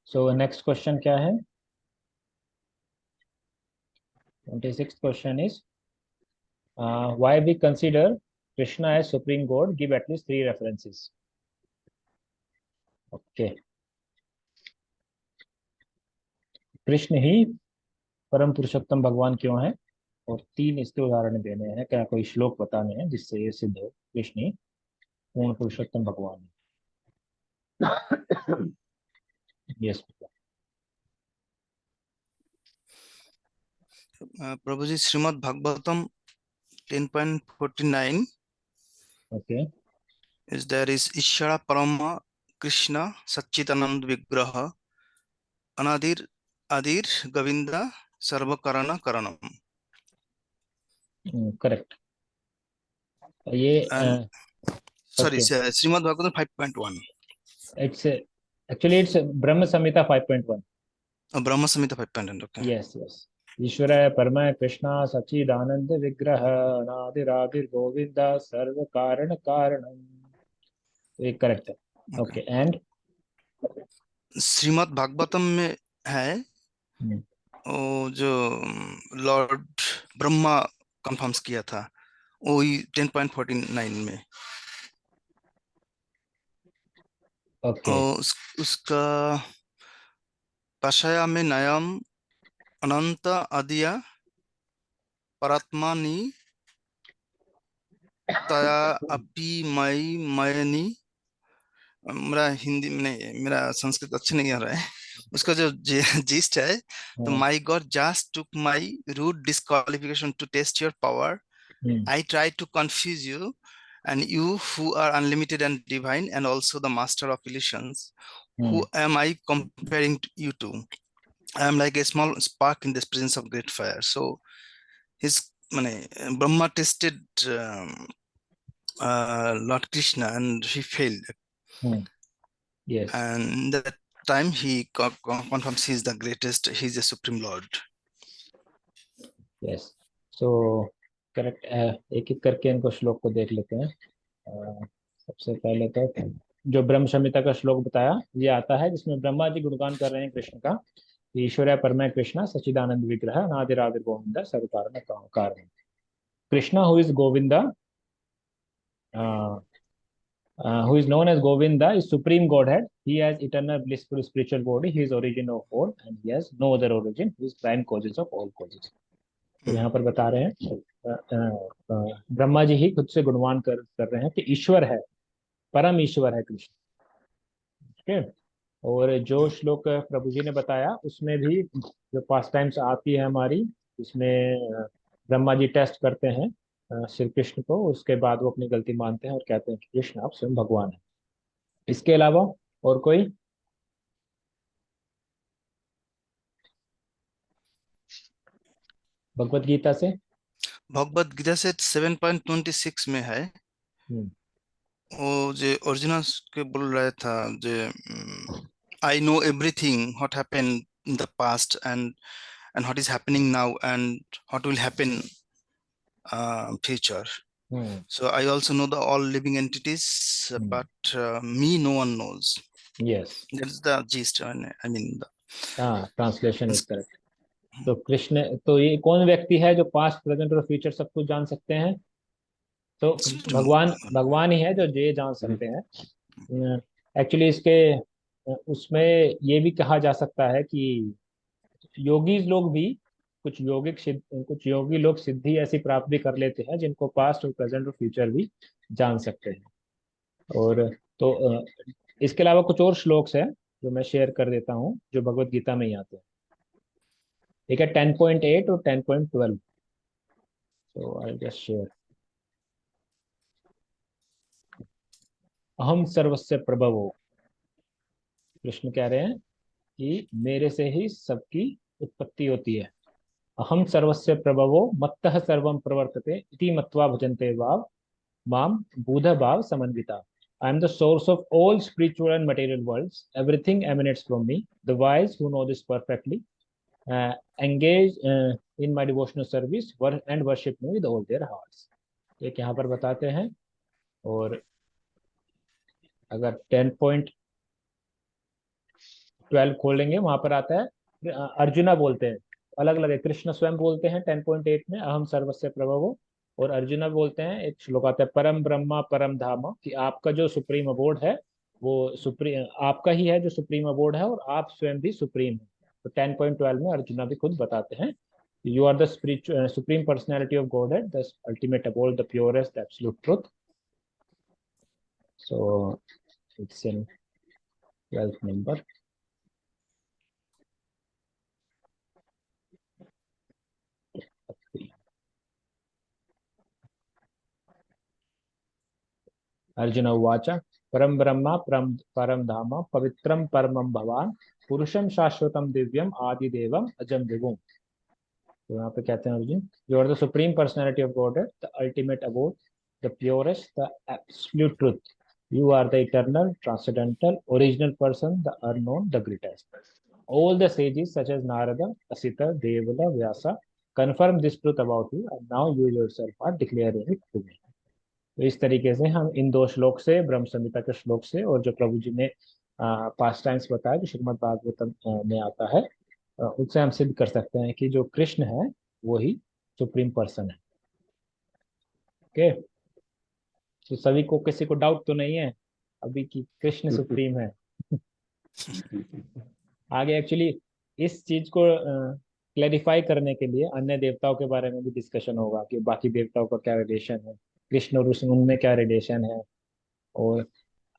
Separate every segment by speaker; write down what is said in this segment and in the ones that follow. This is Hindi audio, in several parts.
Speaker 1: सो नेक्स्ट क्वेश्चन क्या है? 26th question is why we consider Krishna as supreme god, give at least 3 references. Okay, Krishna ही परम पुरुषोत्तम भगवान क्यों है, और 3 इसके उदाहरण देने हैं, क्या कोई श्लोक बताने हैं जिससे ये सिद्ध हो कृष्ण ही पूर्ण पुरुषोत्तम भगवान है। यस।
Speaker 2: प्रभु जी, Shrimad Bhagavatam 10.49
Speaker 1: okay,
Speaker 2: is there is Ishara Parama Krishna Satchitanand Vigraha Anadir Adir Govinda Sarvakarana Karanam.
Speaker 1: Correct. ये
Speaker 2: And sorry,
Speaker 1: okay,
Speaker 2: Srimad Bhagavatam 5.1.
Speaker 1: It's actually it's Brahma Samhita 5.1।
Speaker 2: Brahma Samhita 5.1. Okay.
Speaker 1: Yes yes. ईश्वर परम कृष्ण सच्चिदानंद विग्रह अनादिरादिर गोविंद सर्व कारण कारणम। ये करेक्ट है।
Speaker 2: Okay.
Speaker 1: Okay and
Speaker 2: Shrimad Bhagavatam में है वो जो लॉर्ड ब्रह्मा कंफर्म्स किया था वही 10.49 में।
Speaker 1: ओके
Speaker 2: और उसका पाशया में नयम अनंत अदिया परात्मानि तया अपि मयि मयनि। मेरा हिंदी में नहीं, मेरा संस्कृत अच्छा नहीं आ रहा है। उसका जो जिस्ट है, तो my god just took my rude disqualification to test your power. I try to confuse you, and you who are unlimited and divine, and also the master of illusions. Who am I comparing you to? I am like a small spark in the presence of great fire. So his Brahma tested Lord Krishna, and he failed.
Speaker 1: Yes
Speaker 2: And that time he confirms he is the greatest. He is the supreme Lord.
Speaker 1: Yes. So correct. एक एक करके इनको श्लोक को देख लेते हैं। सबसे पहले तो जो ब्रह्म संहिता का श्लोक बताया, ये आता है जिसमें ब्रह्मा जी गुणगान कर रहे हैं कृष्ण का। ईश्वर परम कृष्ण सच्चिदानंद विग्रह नादिरादिर गोविंद सर्व कारण कारण। Krishna who is Govinda, who is known as Govinda, is supreme Godhead. He has eternal blissful spiritual body. He is origin of all, and he has no other origin. He is prime causes of all causes. तो यहाँ पर बता रहे हैं ब्रह्मा जी ही खुद से गुणवान कर रहे हैं कि ईश्वर है, परम ईश्वर है कृष्ण। ठीक है। और जो श्लोक प्रभु जी ने बताया उसमें भी जो पास्ट टाइम्स आती है हमारी, इसमें ब्रह्मा जी टेस्ट करते हैं श्री कृष्ण को। उसके बाद वो अपनी गलती मानते हैं और कहते हैं कि कृष्ण आप स्वयं भगवान है। इसके अलावा और कोई? भगवत गीता से?
Speaker 2: भगवत गीता से 7.26 में है।
Speaker 1: हम्म
Speaker 2: वो जो ओरिजिनल के बोल रहा था जो I know everything what happened in the past and what is happening now and what will happen future.
Speaker 1: Hmm
Speaker 2: So I also know the all living entities, but me no one knows.
Speaker 1: Yes.
Speaker 2: That's the gist. I mean the
Speaker 1: हाँ, ट्रांसलेशन इज करेक्ट। तो कृष्ण, तो ये कौन व्यक्ति है जो पास्ट प्रेजेंट और फ्यूचर सब कुछ जान सकते हैं? तो
Speaker 2: supreme.
Speaker 1: भगवान, भगवान ही है जो ये जान सकते हैं। एक्चुअली इसके उसमें ये भी कहा जा सकता है कि योगी लोग भी, कुछ योगी लोग सिद्धि ऐसी प्राप्त भी कर लेते हैं जिनको पास्ट और प्रेजेंट और फ्यूचर भी जान सकते हैं। और तो इसके अलावा कुछ और श्लोक्स हैं जो मैं शेयर कर देता हूँ जो भगवत गीता में ही आते हैं। ठीक है, 10.8 और 10.12। सो आई जस्ट शेयर। अहम सर्वस्य प्रभवो, कृष्ण कह रहे हैं कि मेरे से ही सबकी उत्पत्ति होती है। अहम सर्वस्य प्रभवो मत्तः सर्वं प्रवर्तते इति मत्वा भजन्ते वाव माम बुध भाव समन्विता। I am the source of all spiritual and material worlds. Everything emanates from me. The wise who know this perfectly engage in my devotional service and worship me with all their hearts. एक यहाँ पर बताते हैं। और अगर 12 खोलेंगे, वहां पर आता है अर्जुना बोलते हैं, अलग अलग है। कृष्ण स्वयं बोलते हैं 10.8 में अहम सर्वस्य प्रभवो, और अर्जुना बोलते हैं, एक श्लोक आता है परम ब्रह्मा परम धाम, कि आपका जो सुप्रीम अबोर्ड है वो सुप्रीम आपका ही है जो सुप्रीम अबोर्ड है, और आप स्वयं भी सुप्रीम है। तो 10.12 में अर्जुना भी खुद बताते हैं, you are the supreme personality of Godhead, the ultimate abode, the purest absolute truth. So it's in 12th number. Arjun उवाच परम ब्रह्म परम परम धाम पवित्रम परमं भवान पुरुषम शाश्वतम दिव्यम आदिदेवम अजम विभुम। तो यहाँ पे कहते हैं Arjun, you are the supreme personality of God, the ultimate abode, the purest, the absolute truth. You are the eternal transcendental original person, the unknown, the greatest. All the sages such as Narada, Asita, Devala, Vyasa confirm this truth about you, and now you yourself are declaring it to me. तो इस तरीके से हम इन दो श्लोक से, ब्रह्म संहिता के श्लोक से, और जो प्रभु जी ने पास्ट टाइम्स बताया जो श्रीमद् भागवतम में आता है, उससे हम सिद्ध कर सकते हैं कि जो कृष्ण है वही सुप्रीम पर्सन है। ओके, तो सभी को, किसी को डाउट तो नहीं है अभी कि कृष्ण सुप्रीम है? आगे एक्चुअली इस चीज को क्लैरिफाई करने के लिए अन्य देवताओं के बारे में भी डिस्कशन होगा, कि बाकी देवताओं का क्या रिलेशन है, कृष्ण और विष्णु उनमें क्या रिलेशन है, और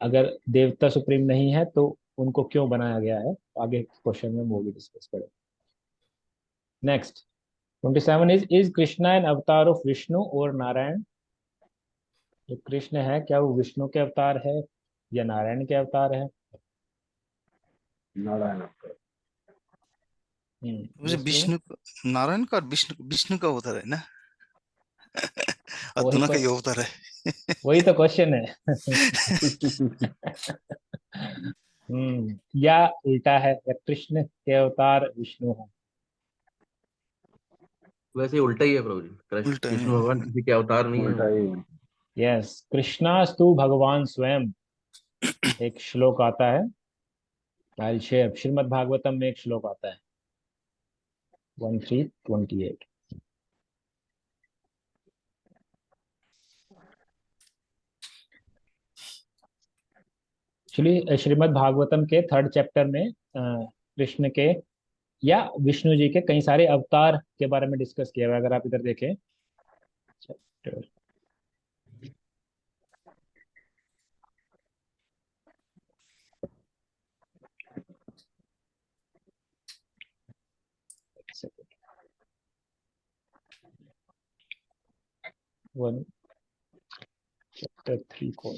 Speaker 1: अगर देवता सुप्रीम नहीं है तो उनको क्यों बनाया गया है। आगे क्वेश्चन में वो भी डिस्कस करें। नेक्स्ट 27 इज कृष्णा एन अवतार ऑफ विष्णु और नारायण? जो कृष्ण है क्या वो विष्णु के अवतार है या नारायण के अवतार है?
Speaker 3: नारायण।
Speaker 2: मुझे विष्णु नारायण का और विष्णु विष्णु का अवतार है ना। और
Speaker 1: वही
Speaker 2: दोनों
Speaker 1: तो
Speaker 2: का ही अवतार है।
Speaker 1: वही तो क्वेश्चन है। या उल्टा है, या कृष्ण के अवतार विष्णु है?
Speaker 3: वैसे उल्टा ही है प्रभु जी,
Speaker 2: उल्टा
Speaker 3: कृष्ण
Speaker 2: है।
Speaker 3: भगवान किसी के अवतार नहीं
Speaker 4: उल्टा
Speaker 3: है।
Speaker 4: ही है।
Speaker 1: यस, कृष्णास्तु भगवान स्वयं। एक श्लोक आता है, श्रीमद् भागवतम में एक श्लोक आता है 1328। एक्चुअली श्रीमद् भागवतम के 3rd चैप्टर में कृष्ण के या विष्णु जी के कई सारे अवतार के बारे में डिस्कस किया हुआ है। अगर आप इधर देखें चैप्टर वन, चैप्टर 3 को,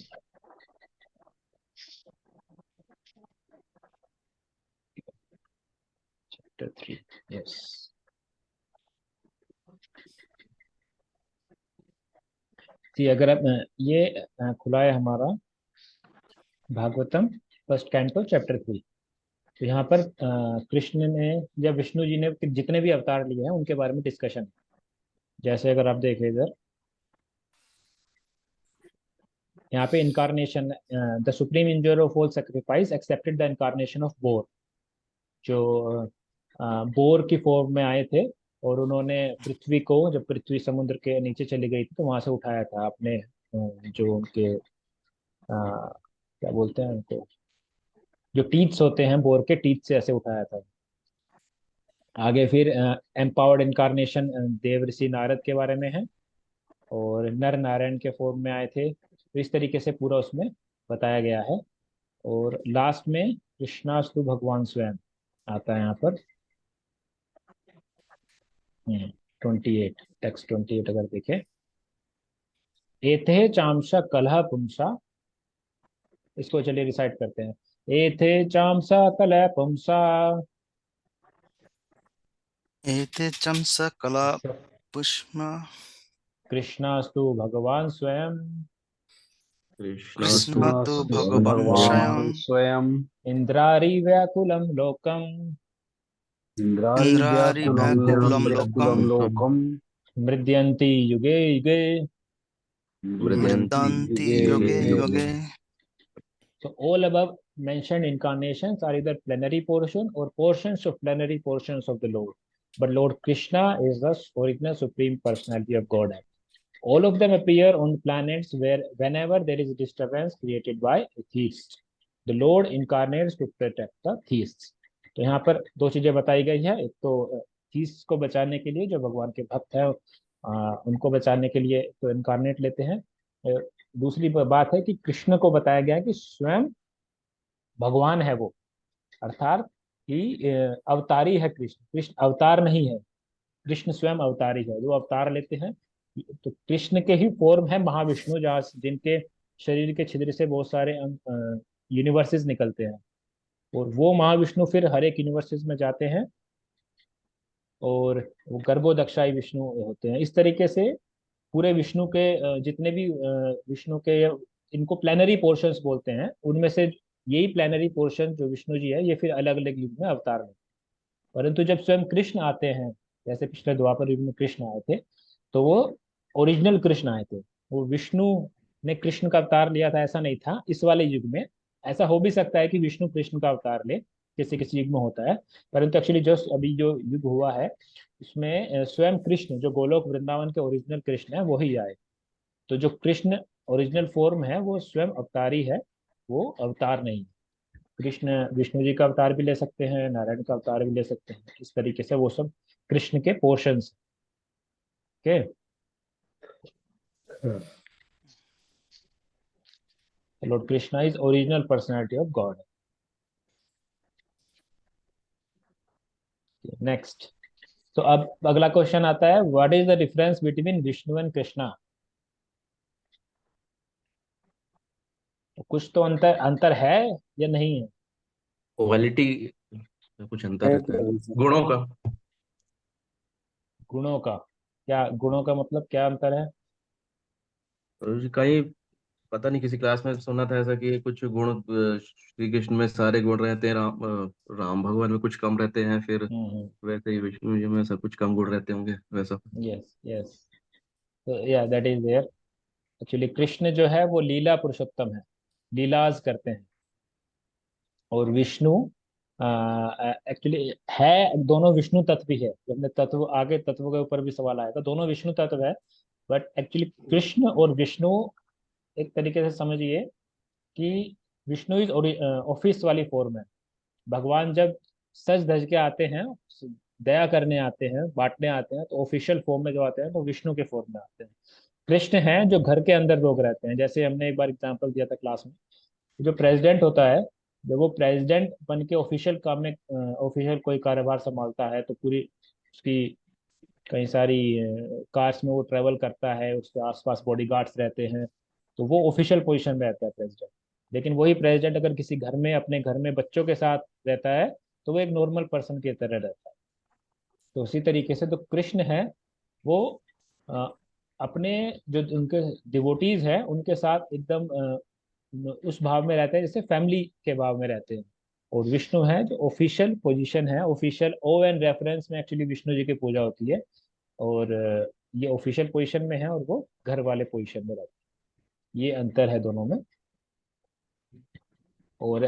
Speaker 1: चैप्टर 3, यस। अगर आप ये खुला है हमारा भागवतम फर्स्ट कैंटो चैप्टर 3, तो यहाँ पर कृष्ण ने या विष्णु जी ने जितने भी अवतार लिए हैं उनके बारे में डिस्कशन है। जैसे अगर आप देखें इधर, यहाँ पे incarnation, the supreme injure of all sacrifice accepted the incarnation of bore. जो बोर की फॉर्म में आए थे, और उन्होंने पृथ्वी को, जब पृथ्वी समुद्र के नीचे चली गई थी तो वहां से उठाया था अपने जो उनके क्या बोलते हैं उनको, जो टीथ्स होते हैं बोर के, टीथ से ऐसे उठाया था। आगे फिर एम्पावर्ड इनकारनेशन देव ऋषि नारद के बारे में है, और नर नारायण के फॉर्म में आए थे। तो इस तरीके से पूरा उसमें बताया गया है। और लास्ट में कृष्णास्तु भगवान स्वयं आता है यहाँ पर 28, टेक्स्ट 28 अगर देखें, एथे चामसा कलह पुंसा। इसको चलिए रिसाइट करते हैं। एथे चामसा कलह पुंसा
Speaker 2: एते चमस कला पुष्मा
Speaker 1: कृष्णास्तु भगवान स्वयं
Speaker 2: कृष्ण तो
Speaker 4: कृष्णास्तु
Speaker 2: भगवान स्वयं
Speaker 4: भगवान स्वयं
Speaker 1: इंद्रारी व्याकुलम लोकम
Speaker 4: इंद्रारि
Speaker 2: इंद्रारि
Speaker 4: व्याकुलं
Speaker 2: व्याकुलं
Speaker 4: व्याकुलं
Speaker 2: लोकम
Speaker 4: लोकम्
Speaker 1: मृद्यन्ति युगे युगे।
Speaker 3: मृदयन्ति
Speaker 2: मृदन्ति
Speaker 4: युगे
Speaker 2: योगे
Speaker 4: युगे।
Speaker 2: योगे।
Speaker 1: So all above mentioned incarnations are either plenary portion or portions of plenary portions of the Lord. But Lord Krishna is the original supreme personality of Godhead. All of them appear on planets where whenever there is disturbance created by theists. The Lord incarnates to protect the theists. तो यहाँ पर दो चीजें बताई गई है, एक तो थीस्ट को बचाने के लिए जो भगवान के भक्त हैं उनको बचाने के लिए तो इनकारनेट लेते हैं। दूसरी बात है कि कृष्ण को बताया गया है कि स्वयं भगवान है वो, अर्थात कि अवतारी है कृष्ण। कृष्ण अवतार नहीं है, कृष्ण स्वयं अवतारी है, जो अवतार लेते हैं। तो कृष्ण के ही फॉर्म है महाविष्णु, जहाँ जिनके शरीर के छिद्र से बहुत सारे यूनिवर्सेस निकलते हैं, और वो महाविष्णु फिर हर एक यूनिवर्सेस में जाते हैं और वो गर्भोदक्षाई विष्णु होते हैं। इस तरीके से पूरे विष्णु के जितने भी विष्णु के इनको प्लेनरी पोर्शंस बोलते हैं, उनमें से यही प्लेनरी पोर्शन जो विष्णु जी है ये फिर अलग अलग युग में अवतार में। परंतु जब स्वयं कृष्ण आते हैं, जैसे पिछले द्वापर युग में कृष्ण आए थे, तो वो ओरिजिनल कृष्ण आए थे। वो विष्णु ने कृष्ण का अवतार लिया था ऐसा नहीं था। इस वाले युग में ऐसा हो भी सकता है कि विष्णु कृष्ण का अवतार ले, किसी किसी युग में होता है, परंतु एक्चुअली जो अभी जो युग हुआ है उसमें स्वयं कृष्ण जो गोलोक वृंदावन के ओरिजिनल कृष्ण है वही आए। तो जो कृष्ण ओरिजिनल फॉर्म है वो स्वयं अवतारी है, वो अवतार नहीं। कृष्ण विष्णु जी का अवतार भी ले सकते हैं, नारायण का अवतार भी ले सकते हैं। इस तरीके से वो सब कृष्ण के portions. Okay, Lord Krishna is original personality of God. Next, तो अब अगला क्वेश्चन आता है, what is the difference between Vishnu and Krishna. तो कुछ तो अंतर अंतर है या नहीं है?
Speaker 3: क्वालिटी में कुछ अंतर
Speaker 4: है
Speaker 3: रहता है,
Speaker 4: प्रभु जी।
Speaker 3: गुणों का।
Speaker 1: गुणों का? क्या गुणों का मतलब क्या अंतर है?
Speaker 3: प्रभु जी कहीं पता नहीं, किसी क्लास में सुना था ऐसा कि कुछ गुण श्री कृष्ण में सारे गुण रहते हैं, राम भगवान में कुछ कम रहते हैं, फिर
Speaker 1: हम्म,
Speaker 3: वैसे ही विष्णु जी में सब कुछ कम गुण रहते होंगे वैसा।
Speaker 1: यस यस, तो या that is there. Actually Krishna जो है वो लीला पुरुषोत्तम है, लीलाज करते हैं। और विष्णु एक्चुअली है, दोनों विष्णु तत्व भी है। जब हमने तत्व आगे तत्व के ऊपर भी सवाल आया था, दोनों विष्णु तत्व है। बट एक्चुअली कृष्ण और विष्णु एक तरीके से समझिए कि विष्णु इज ऑफिस वाली फॉर्म है। भगवान जब सज धज के आते हैं, दया करने आते हैं, बांटने आते हैं, तो ऑफिशियल फॉर्म में जो आते हैं तो विष्णु के फॉर्म में आते हैं। कृष्ण हैं जो घर के अंदर लोग रहते हैं। जैसे हमने एक बार एग्जांपल दिया था क्लास में, जो प्रेसिडेंट होता है, जब वो प्रेसिडेंट बन के ऑफिशियल काम में ऑफिशियल कोई कार्यभार संभालता है, तो पूरी उसकी कई सारी कार्स में वो ट्रेवल करता है, उसके आसपास बॉडीगार्ड्स रहते हैं, तो वो ऑफिशियल पोजीशन में रहता है प्रेसिडेंट। लेकिन वही प्रेसिडेंट अगर किसी घर में अपने घर में बच्चों के साथ रहता है तो वो एक नॉर्मल पर्सन की तरह रहता है। तो उसी तरीके से तो कृष्ण है वो अ, अपने जो उनके डिवोटीज हैं उनके साथ एकदम उस भाव में रहते हैं जैसे फैमिली के भाव में रहते हैं। और विष्णु है जो ऑफिशियल पोजीशन है, ऑफिशियल ओ एन रेफरेंस में एक्चुअली विष्णु जी की पूजा होती है। और ये ऑफिशियल पोजीशन में है और वो घर वाले पोजीशन में रहते हैं। ये अंतर है दोनों में। और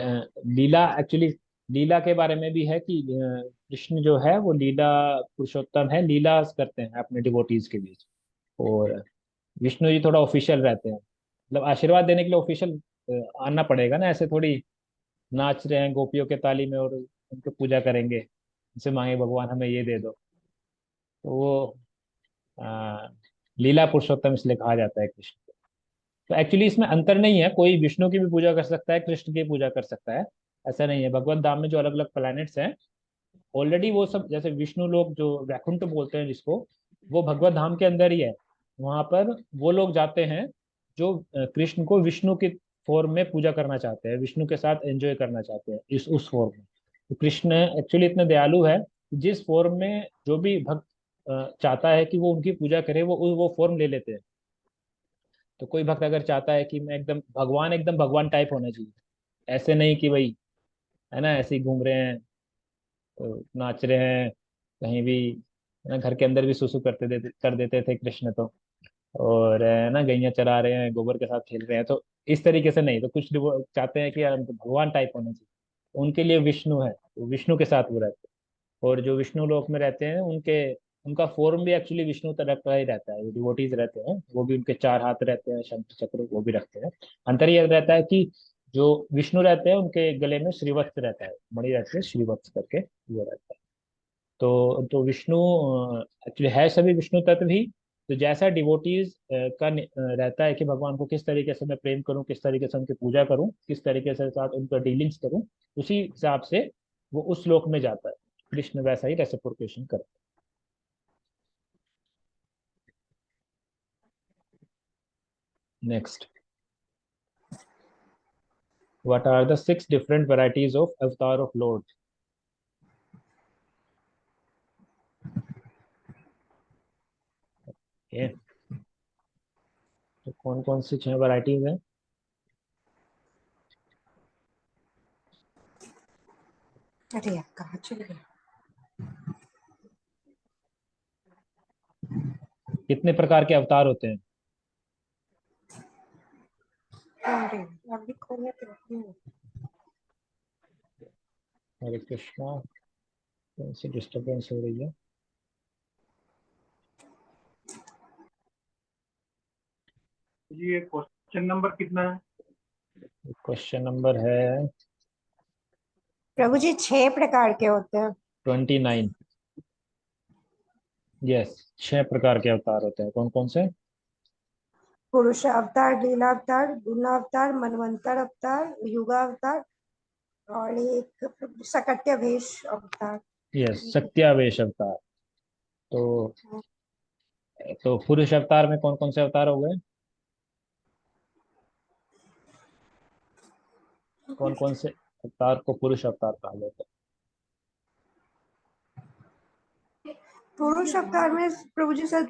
Speaker 1: लीला एक्चुअली, लीला के बारे में भी है कि कृष्ण जो है वो लीला पुरुषोत्तम है, लीला करते हैं अपने डिवोटीज के बीच। और विष्णु जी थोड़ा ऑफिशियल रहते हैं, मतलब आशीर्वाद देने के लिए ऑफिशियल आना पड़ेगा ना, ऐसे थोड़ी नाच रहे हैं गोपियों के ताली में और उनकी पूजा करेंगे, उनसे मांगे भगवान हमें ये दे दो। तो वो अ, लीला पुरुषोत्तम इसलिए कहा जाता है कृष्ण को। तो एक्चुअली इसमें अंतर नहीं है, कोई विष्णु की भी पूजा कर सकता है, कृष्ण की पूजा कर सकता है, ऐसा नहीं है। भगवत धाम में जो अलग अलग प्लैनेट्स हैं ऑलरेडी वो सब, जैसे विष्णु लोग जो वैकुंठ बोलते हैं जिसको, वो भगवत धाम के अंदर ही है। वहां पर वो लोग जाते हैं जो कृष्ण को विष्णु की फॉर्म में पूजा करना चाहते हैं, विष्णु के साथ एंजॉय करना चाहते हैं इस उस फॉर्म में। तो कृष्ण एक्चुअली इतने दयालु है कि जिस फॉर्म में जो भी भक्त चाहता है कि वो उनकी पूजा करे, वो फॉर्म ले लेते हैं। तो कोई भक्त अगर चाहता है कि मैं एकदम भगवान टाइप होना चाहिए, ऐसे नहीं कि भाई है ना ऐसे ही घूम रहे हैं, नाच रहे हैं कहीं भी, है ना, घर के अंदर भी सुसु कर देते थे कृष्ण तो। और ना गैया चरा रहे हैं, गोबर के साथ खेल रहे हैं, तो इस तरीके से नहीं। तो कुछ वो चाहते हैं कि यार हम तो भगवान टाइप होना चाहिए, उनके लिए विष्णु है, तो विष्णु के साथ वो रहते हैं। और जो विष्णु लोक में रहते हैं उनके उनका फॉर्म भी एक्चुअली विष्णु तरह का ही रहता है। डिवोटीज रहते हैं वो भी, उनके चार हाथ रहते हैं, शंख चक्र वो भी रखते हैं। अंतर यह रहता है कि जो विष्णु रहते हैं उनके गले में श्रीवत्स रहता है, मणि रहती है श्रीवत्स करके, वो रहता है। तो विष्णु एक्चुअली है सभी विष्णु तत्व ही। तो जैसा डिवोटीज रहता है कि भगवान को किस तरीके से मैं प्रेम करूं, किस तरीके से उनकी पूजा करूं, किस तरीके से साथ उनका डीलिंग्स करूं, उसी हिसाब से वो उस श्लोक में जाता है। कृष्ण वैसा ही रेसिप्रोकेशन करता है। Next, what are the 6 different varieties of avatar of Lord? Okay, तो कौन कौन सी 6 वैरायटीज हैं?
Speaker 5: अरे यार कहाँ चले गए।
Speaker 1: कितने प्रकार के अवतार होते हैं?
Speaker 5: अरे अभी खोलने तो रखी हूँ।
Speaker 1: हरे कृष्णा, कौन सी डिस्टर्बेंस हो रही है?
Speaker 4: ये क्वेश्चन नंबर कितना है?
Speaker 1: क्वेश्चन नंबर है
Speaker 5: प्रभु जी 6 प्रकार के होते हैं।
Speaker 1: 29। यस, 6 प्रकार के अवतार होते हैं। कौन कौन से?
Speaker 5: पुरुष अवतार, लीला अवतार, गुण अवतार, मनवंतर अवतार, युगा अवतार और एक सकट्य वेश अवतार।
Speaker 1: यस, सत्यावेश अवतार। तो पुरुष अवतार में कौन कौन से अवतार हो गए? कौन कौन से अवतार को पुरुष अवतार कहा जाता
Speaker 5: पुरुष अवतार में प्रभु जी सर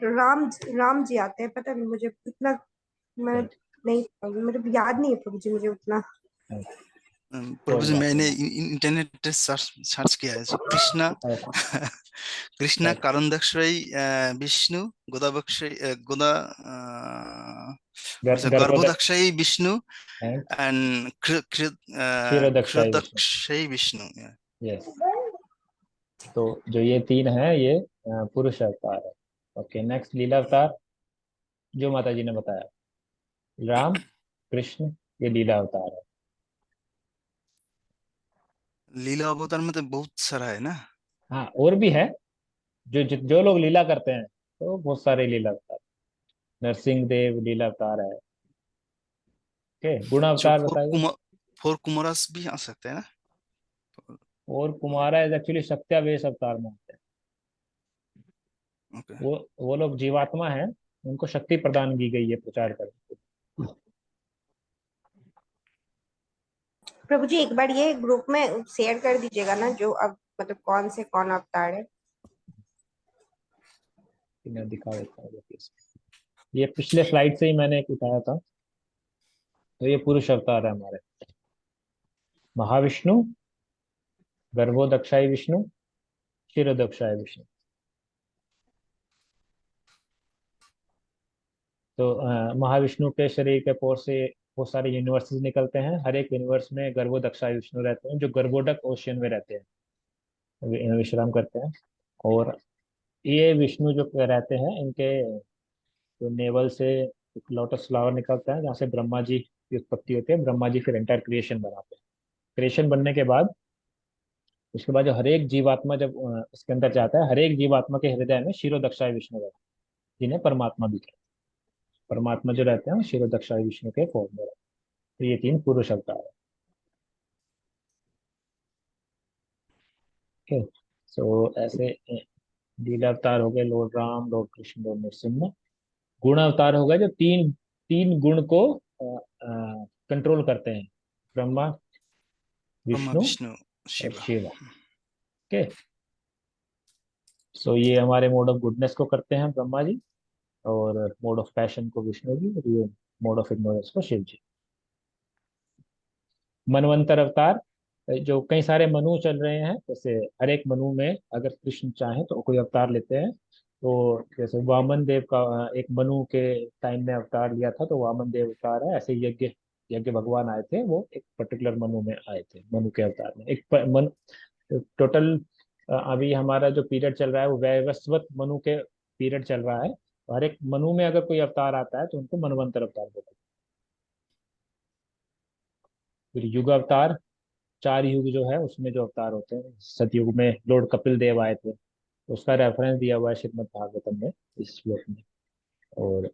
Speaker 5: राम जी आते हैं। पता नहीं मुझे इतना, मैं
Speaker 1: है?
Speaker 5: नहीं, मेरे याद नहीं है प्रभु जी मुझे उतना।
Speaker 2: प्रभु
Speaker 1: कोई
Speaker 2: जी
Speaker 1: बात
Speaker 2: मैंने
Speaker 1: नहीं।
Speaker 2: इंटरनेट पे सर्च किया है। कृष्णा कृष्णा
Speaker 1: Right.
Speaker 2: कारणदक्षय विष्णु गोदा
Speaker 1: गर्भोदक
Speaker 2: गर्भोदक्षय विष्णु
Speaker 1: and
Speaker 2: एंड
Speaker 1: क्षीरोदक्षाय विष्णु।
Speaker 2: क्षुद्रदक्षय विष्णु।
Speaker 1: यस, तो जो ये 3 हैं ये पुरुष अवतार है। ओके, नेक्स्ट लीला अवतार, जो माता जी ने बताया, राम कृष्ण, ये लीला अवतार है।
Speaker 2: लीला अवतार में तो बहुत सारा है ना।
Speaker 1: हाँ, और भी है। जो लोग लीला करते हैं तो बहुत सारे लीला अवतार। नरसिंह देव लीला अवतार है। ओके, गुण
Speaker 2: जो
Speaker 1: अवतार बताइए।
Speaker 2: फोर कुमारस भी आ सकते हैं ना।
Speaker 1: और कुमारा इज एक्चुअली सत्यावेश अवतार में होते हैं।
Speaker 2: ओके।
Speaker 1: वो लोग जीवात्मा हैं, उनको शक्ति प्रदान की गई है प्रचार करने की।
Speaker 5: प्रभु जी एक बार ये ग्रुप में शेयर कर दीजिएगा ना, जो अब मतलब कौन से कौन अवतार है।
Speaker 1: मैं दिखा देता हूँ देखिए इसमें। ये पिछले स्लाइड से ही मैंने एक उठाया था। तो ये पुरुष अवतार है हमारे, महाविष्णु, गर्भोदक्षाय विष्णु, क्षीरोदक्षाय विष्णु। तो महाविष्णु के शरीर के पोर से बहुत सारे यूनिवर्सेस निकलते हैं। हर एक यूनिवर्स में गर्भोदक्षाय विष्णु रहते हैं, जो गर्भोदक ओशियन में रहते हैं, विश्राम करते हैं। और ये विष्णु जो रहते हैं, इनके जो नेवल से एक लोटस फ्लावर निकलता है, जहाँ से ब्रह्मा जी की उत्पत्ति होती है। ब्रह्मा जी फिर एंटायर क्रिएशन बनाते हैं। क्रिएशन बनने के बाद, उसके बाद जो हर एक जीवात्मा जब इसके अंदर जाता है, हर एक जीवात्मा के हृदय में क्षीरोदक्षाय विष्णु रहते हैं, जिन्हें परमात्मा भी कहते हैं। परमात्मा जो रहते हैं वो क्षीरोदक्षाय विष्णु के फॉर्म में रहते हैं। तो ये 3 पुरुष अवतार है। ओके, सो ऐसे लीला अवतार हो गए Lord Ram, Lord Krishna, Lord Narasimha. गुण अवतार हो गए जो तीन तीन गुण को कंट्रोल करते हैं, ब्रह्मा,
Speaker 2: ब्रह्मा
Speaker 1: विष्णु
Speaker 2: विष्णु
Speaker 1: और
Speaker 2: शिव।
Speaker 1: शिव। ओके, सो ये हमारे मोड ऑफ गुडनेस को करते हैं ब्रह्मा जी, और मोड ऑफ पैशन को विष्णु जी, और ये मोड ऑफ इग्नोरेंस को शिव जी। मनवंतर अवतार, जो कई सारे मनु चल रहे हैं, जैसे हर एक मनु में अगर कृष्ण चाहे तो कोई अवतार लेते हैं। तो जैसे वामन देव का एक मनु के टाइम में अवतार लिया था, तो वामन देव अवतार है। ऐसे यज्ञ यज्ञ भगवान आए थे, वो एक पर्टिकुलर मनु में आए थे, मनु के अवतार में। एक मन टोटल अभी हमारा जो पीरियड चल रहा है वो वैवस्वत मनु के पीरियड चल रहा है। हर एक मनु में अगर कोई अवतार आता है तो उनको मनवंतर अवतार बोलते हैं। फिर युग अवतार, 4 युग जो है उसमें जो अवतार होते हैं, सतयुग में लॉर्ड कपिल देव आए थे, उसका रेफरेंस दिया हुआ है श्रीमद् भागवतम में इस श्लोक में। और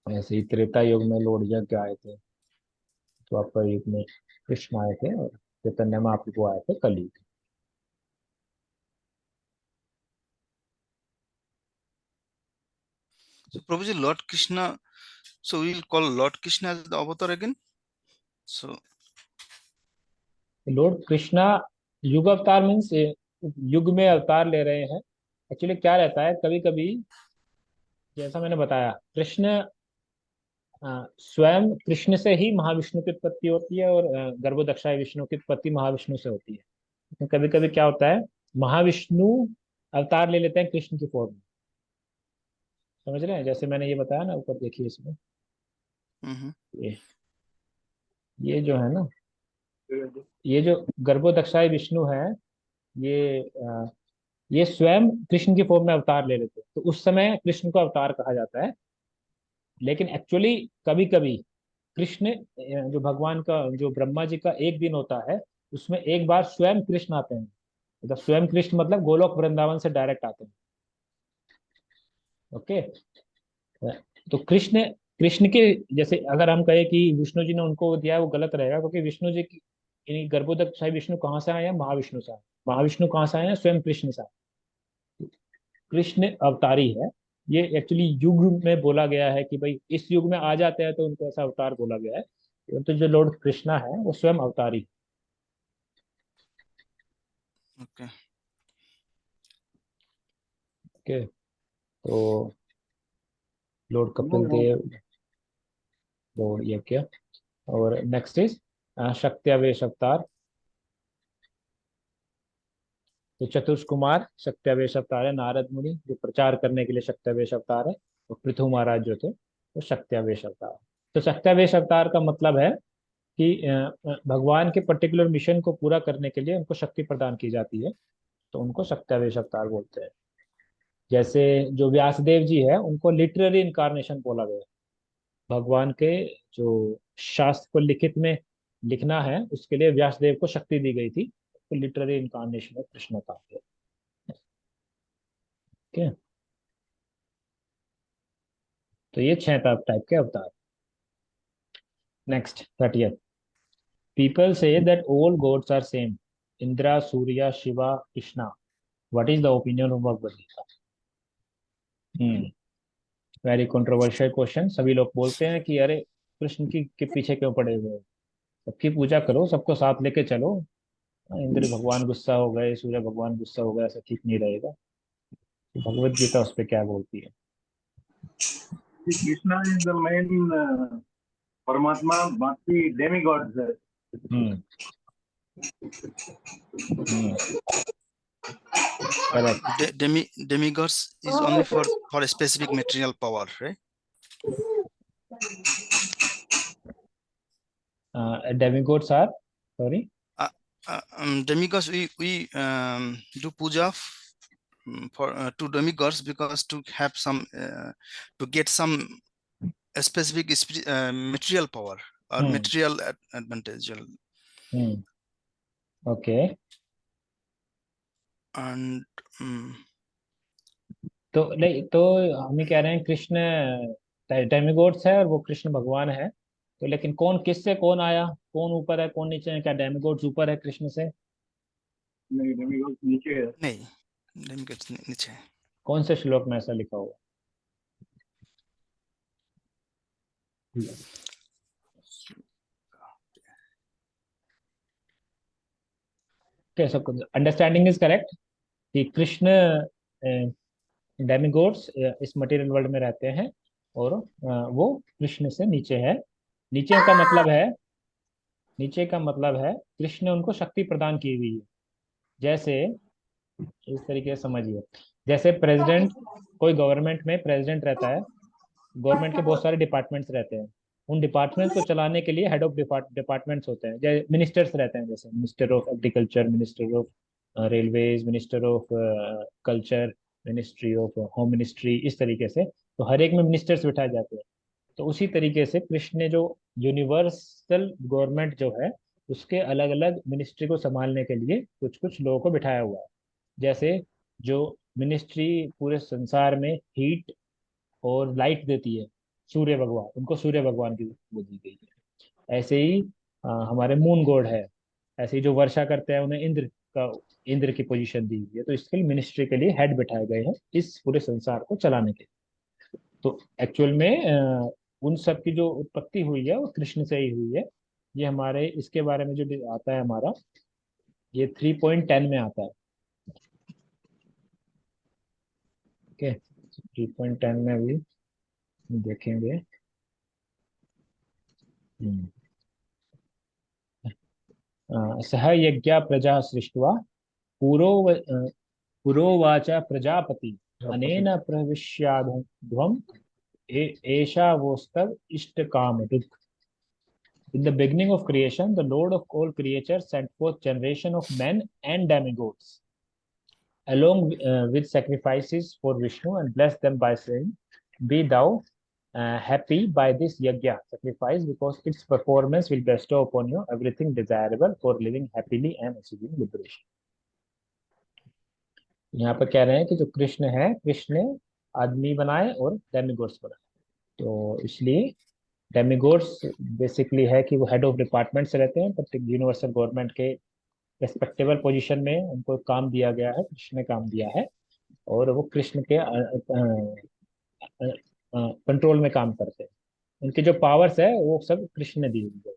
Speaker 1: ऐसे ही त्रेता युग में लॉर्ड यज्ञ आए थे, द्वापर युग में कृष्ण आए थे, और चैतन्य महाप्रभु आए थे कलयुग।
Speaker 2: So Prabhuji, Lord Krishna, so we'll call Lord Krishna as the avatar again. So
Speaker 1: Lord Krishna युग अवतार मीन्स युग में अवतार ले रहे हैं। एक्चुअली क्या रहता है, कभी कभी जैसा मैंने बताया, कृष्ण स्वयं कृष्ण से ही महाविष्णु की उत्पत्ति होती है, और गर्भोदक्षाय विष्णु की उत्पत्ति महाविष्णु से होती है। तो कभी कभी क्या होता है, महाविष्णु अवतार ले लेते हैं कृष्ण की फॉर्म में। समझ रहे हैं, जैसे मैंने ये बताया ना ऊपर, देखिए इसमें ये ये जो है ना, ये जो गर्भोदक्षाय विष्णु है, ये ये स्वयं कृष्ण की फॉर्म में अवतार ले लेते हैं, तो उस समय कृष्ण को अवतार कहा जाता है। लेकिन एक्चुअली कभी कभी कृष्ण जो भगवान का, जो ब्रह्मा जी का एक दिन होता है, उसमें एक बार स्वयं कृष्ण आते हैं। मतलब स्वयं कृष्ण मतलब गोलोक वृंदावन से डायरेक्ट आते हैं। ओके। तो कृष्ण कृष्ण के जैसे अगर हम कहें कि विष्णु जी ने उनको दिया है, वो गलत रहेगा, क्योंकि विष्णु जी की गर्भोदक्षाय विष्णु कहाँ से आए हैं, महाविष्णु से आए। महाविष्णु कहाँ से आए हैं, स्वयं कृष्ण से आए। कृष्ण अवतारी है। ये एक्चुअली युग में बोला गया है कि भाई इस युग में आ जाते हैं तो उनको ऐसा अवतार बोला गया है। तो जो लॉर्ड कृष्णा है वो स्वयं अवतारी।
Speaker 2: okay.
Speaker 1: ओके। तो लॉर्ड कपिल देव, लॉर्ड ये क्या, और नेक्स्ट इज शक्त्यावेश अवतार। तो चतुर्ष कुमार शक्त्यावेश अवतार है। नारद मुनि जो प्रचार करने के लिए शक्त्यावेश अवतार है। और पृथु महाराज जो थे वो शक्त्यावेश अवतार। तो शक्त्यावेश अवतार का मतलब है कि भगवान के पर्टिकुलर मिशन को पूरा करने के लिए उनको शक्ति प्रदान की जाती है, तो उनको शक्त्यावेश अवतार बोलते हैं। जैसे जो व्यासदेव जी है उनको लिटरेरी इनकारनेशन बोला गया है। भगवान के जो शास्त्र को लिखित में लिखना है उसके लिए व्यासदेव को शक्ति दी गई थी, तो लिटरेरी इनकारनेशन ऑफ कृष्ण का है। ठीक है। तो ये 6 टाइप के अवतार। Next 30th, people say that all gods are same, Indra, Surya, Shiva, Krishna. What is the opinion of Bhagavad Gita? Very controversial question. सभी लोग बोलते हैं कि अरे कृष्ण की के पीछे क्यों पड़े हुए हो, सबकी पूजा करो, सबको साथ लेके चलो। इंद्र भगवान गुस्सा हो गए, सूर्य भगवान गुस्सा हो गए, ऐसा ठीक नहीं रहेगा। तो भगवद गीता उस पर क्या बोलती है?
Speaker 4: Krishna is the main Paramatma, Bhakti demigods.
Speaker 1: Hmm correct.
Speaker 2: Demigods is only for a specific material power, right?
Speaker 1: Demigods are, sorry,
Speaker 2: Demigods, we do puja for to demigods because to have some to get some a specific material power or material advantage.
Speaker 1: Okay.
Speaker 2: And
Speaker 1: तो नहीं, तो हम ही कह रहे हैं कृष्ण डेमिगॉड्स है और वो कृष्ण भगवान है। तो लेकिन कौन किससे कौन आया, कौन ऊपर है कौन नीचे है? क्या डेमिगॉड्स ऊपर है कृष्ण से?
Speaker 4: नहीं, demigods नीचे है।
Speaker 2: नहीं, demigods नीचे है।
Speaker 1: कौन से श्लोक में ऐसा लिखा हुआ? कैसा अंडरस्टैंडिंग इज करेक्ट कि कृष्ण डेमिगॉड्स इस मटेरियल वर्ल्ड में रहते हैं, और वो कृष्ण से नीचे है। नीचे का मतलब है, नीचे का मतलब है कृष्ण ने उनको शक्ति प्रदान की हुई है। जैसे इस तरीके से समझिए, जैसे प्रेसिडेंट, कोई गवर्नमेंट में प्रेसिडेंट रहता है, गवर्नमेंट के बहुत सारे डिपार्टमेंट्स रहते हैं, उन डिपार्टमेंट्स को चलाने के लिए हेड ऑफ डिपार्टमेंट्स होते हैं, जैसे मिनिस्टर्स रहते हैं, जैसे minister of agriculture, minister of railways, minister of culture, ministry of home ministry, इस तरीके से। तो हर एक में मिनिस्टर्स बिठाए जाते हैं। तो उसी तरीके से कृष्ण ने जो यूनिवर्सल गवर्नमेंट जो है उसके अलग अलग मिनिस्ट्री को संभालने के लिए कुछ कुछ लोगों को बिठाया हुआ है। जैसे जो मिनिस्ट्री पूरे संसार में हीट और लाइट देती है, सूर्य भगवान, उनको सूर्य भगवान की वो दी गई है। ऐसे ही हमारे मून गॉड है, ऐसे ही जो वर्षा करते हैं उन्हें इंद्र की पोजीशन दी हुई है। तो इसके लिए मिनिस्ट्री के लिए हेड बिठाए गए हैं इस पूरे संसार को चलाने के लिए। तो एक्चुअल में उन सब की जो उत्पत्ति हुई है वो कृष्ण से ही हुई है। ये हमारे इसके बारे में जो आता है हमारा, ये 3.10 में आता है। ओके, 3.10 में भी देखेंगे। सह यज्ञ प्रजा सृष्ट्वा पुरोवाच प्रजापति अनेन प्रविश्याध्वम् एषा वोस्तव इष्टकामधुक्। In the beginning of creation, the Lord of all creatures sent forth generation of men and demigods, along with sacrifices for Vishnu, and blessed them by saying, "Be thou happy by this yajna sacrifice, because its performance will bestow upon you everything desirable for living happily and achieving liberation." यहाँ पर कह रहे हैं कि जो कृष्ण है, कृष्ण ने आदमी बनाए और डेमिगोड्स बनाए। तो इसलिए डेमिगोड्स बेसिकली है कि वो हेड ऑफ डिपार्टमेंट से रहते हैं, पर यूनिवर्सल गवर्नमेंट के रेस्पेक्टेबल पोजीशन में उनको काम दिया गया है, कृष्ण ने काम दिया है, और वो कृष्ण के कंट्रोल में काम करते हैं। उनके जो पावर्स है वो सब कृष्ण ने दी हुई है।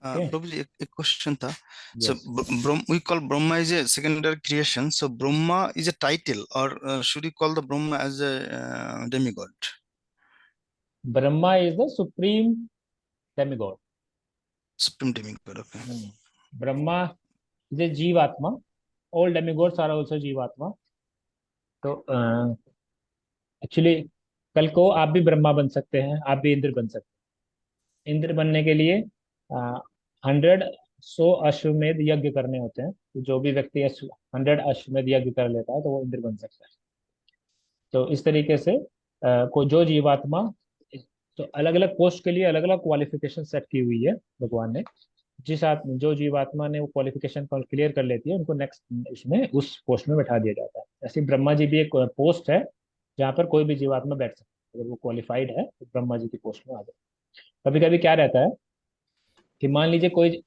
Speaker 2: Probably a question था. So
Speaker 1: Yes.
Speaker 2: we call Brahma is a secondary creation. So Brahma is a title, or should we call the Brahma as a demigod?
Speaker 1: Brahma is the supreme demigod.
Speaker 2: Supreme demigod. Okay.
Speaker 1: Brahma is a जीवात्मा. All demigods are also जीवात्मा. तो एक्चुअली कल को आप भी ब्रह्मा बन सकते हैं, आप भी इंद्र बन सकते हैं। इंद्र बनने के लिए 100 अश्वमेध यज्ञ करने होते हैं। तो जो भी व्यक्ति 100 अश्वमेध यज्ञ कर लेता है तो वो इंद्र बन सकता है। तो इस तरीके से को जो जीवात्मा, तो अलग अलग पोस्ट के लिए अलग अलग क्वालिफिकेशन सेट की हुई है भगवान ने। जो जीवात्मा ने वो क्वालिफिकेशन क्लियर कर लेती है, उनको नेक्स्ट इसमें उस पोस्ट में बैठा दिया जाता है। ऐसे ब्रह्मा जी भी एक पोस्ट है जहाँ पर कोई भी जीवात्मा बैठ सकता है। अगर वो क्वालिफाइड है तो ब्रह्मा जी की पोस्ट में आ जाए। कभी कभी क्या रहता है कि मान लीजिए कोई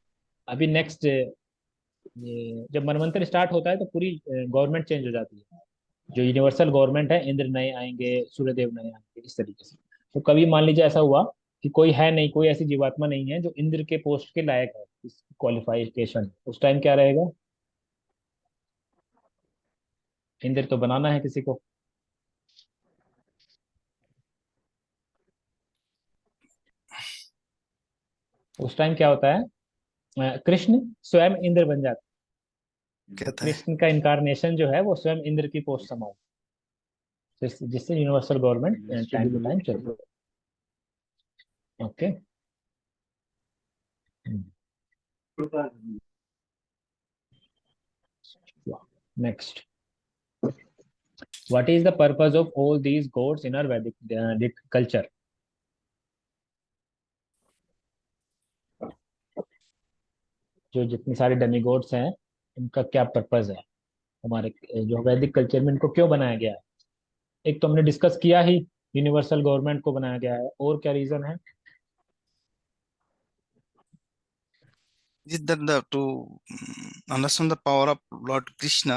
Speaker 1: अभी नेक्स्ट जब मनवंतर स्टार्ट होता है तो पूरी गवर्नमेंट चेंज हो जाती है। जो यूनिवर्सल गवर्नमेंट है, इंद्र नए आएंगे, सूर्यदेव नए आएंगे, इस तरीके से। तो कभी मान लीजिए ऐसा हुआ कि कोई है नहीं, कोई ऐसी जीवात्मा नहीं है जो इंद्र के पोस्ट के लायक है, इस क्वालिफिकेशन, उस टाइम क्या रहेगा? इंद्र तो बनाना है किसी को। उस टाइम क्या होता है? कृष्ण स्वयं इंद्र बन जाता है। तो कृष्ण का इनकारनेशन जो है वो स्वयं इंद्र की पोस्ट संभाल, जिससे universal government time to time चलती है। Okay, next, what is the purpose of all these gods in our Vedic culture? जो जितने सारे डेमिगॉड्स हैं, इनका क्या पर्पस है? हमारे जो वैदिक कल्चर में इनको क्यों बनाया गया है? एक तो हमने डिस्कस किया ही, यूनिवर्सल गवर्नमेंट को बनाया गया है, और क्या रीजन है?
Speaker 2: Is that to understand the power of Lord Krishna,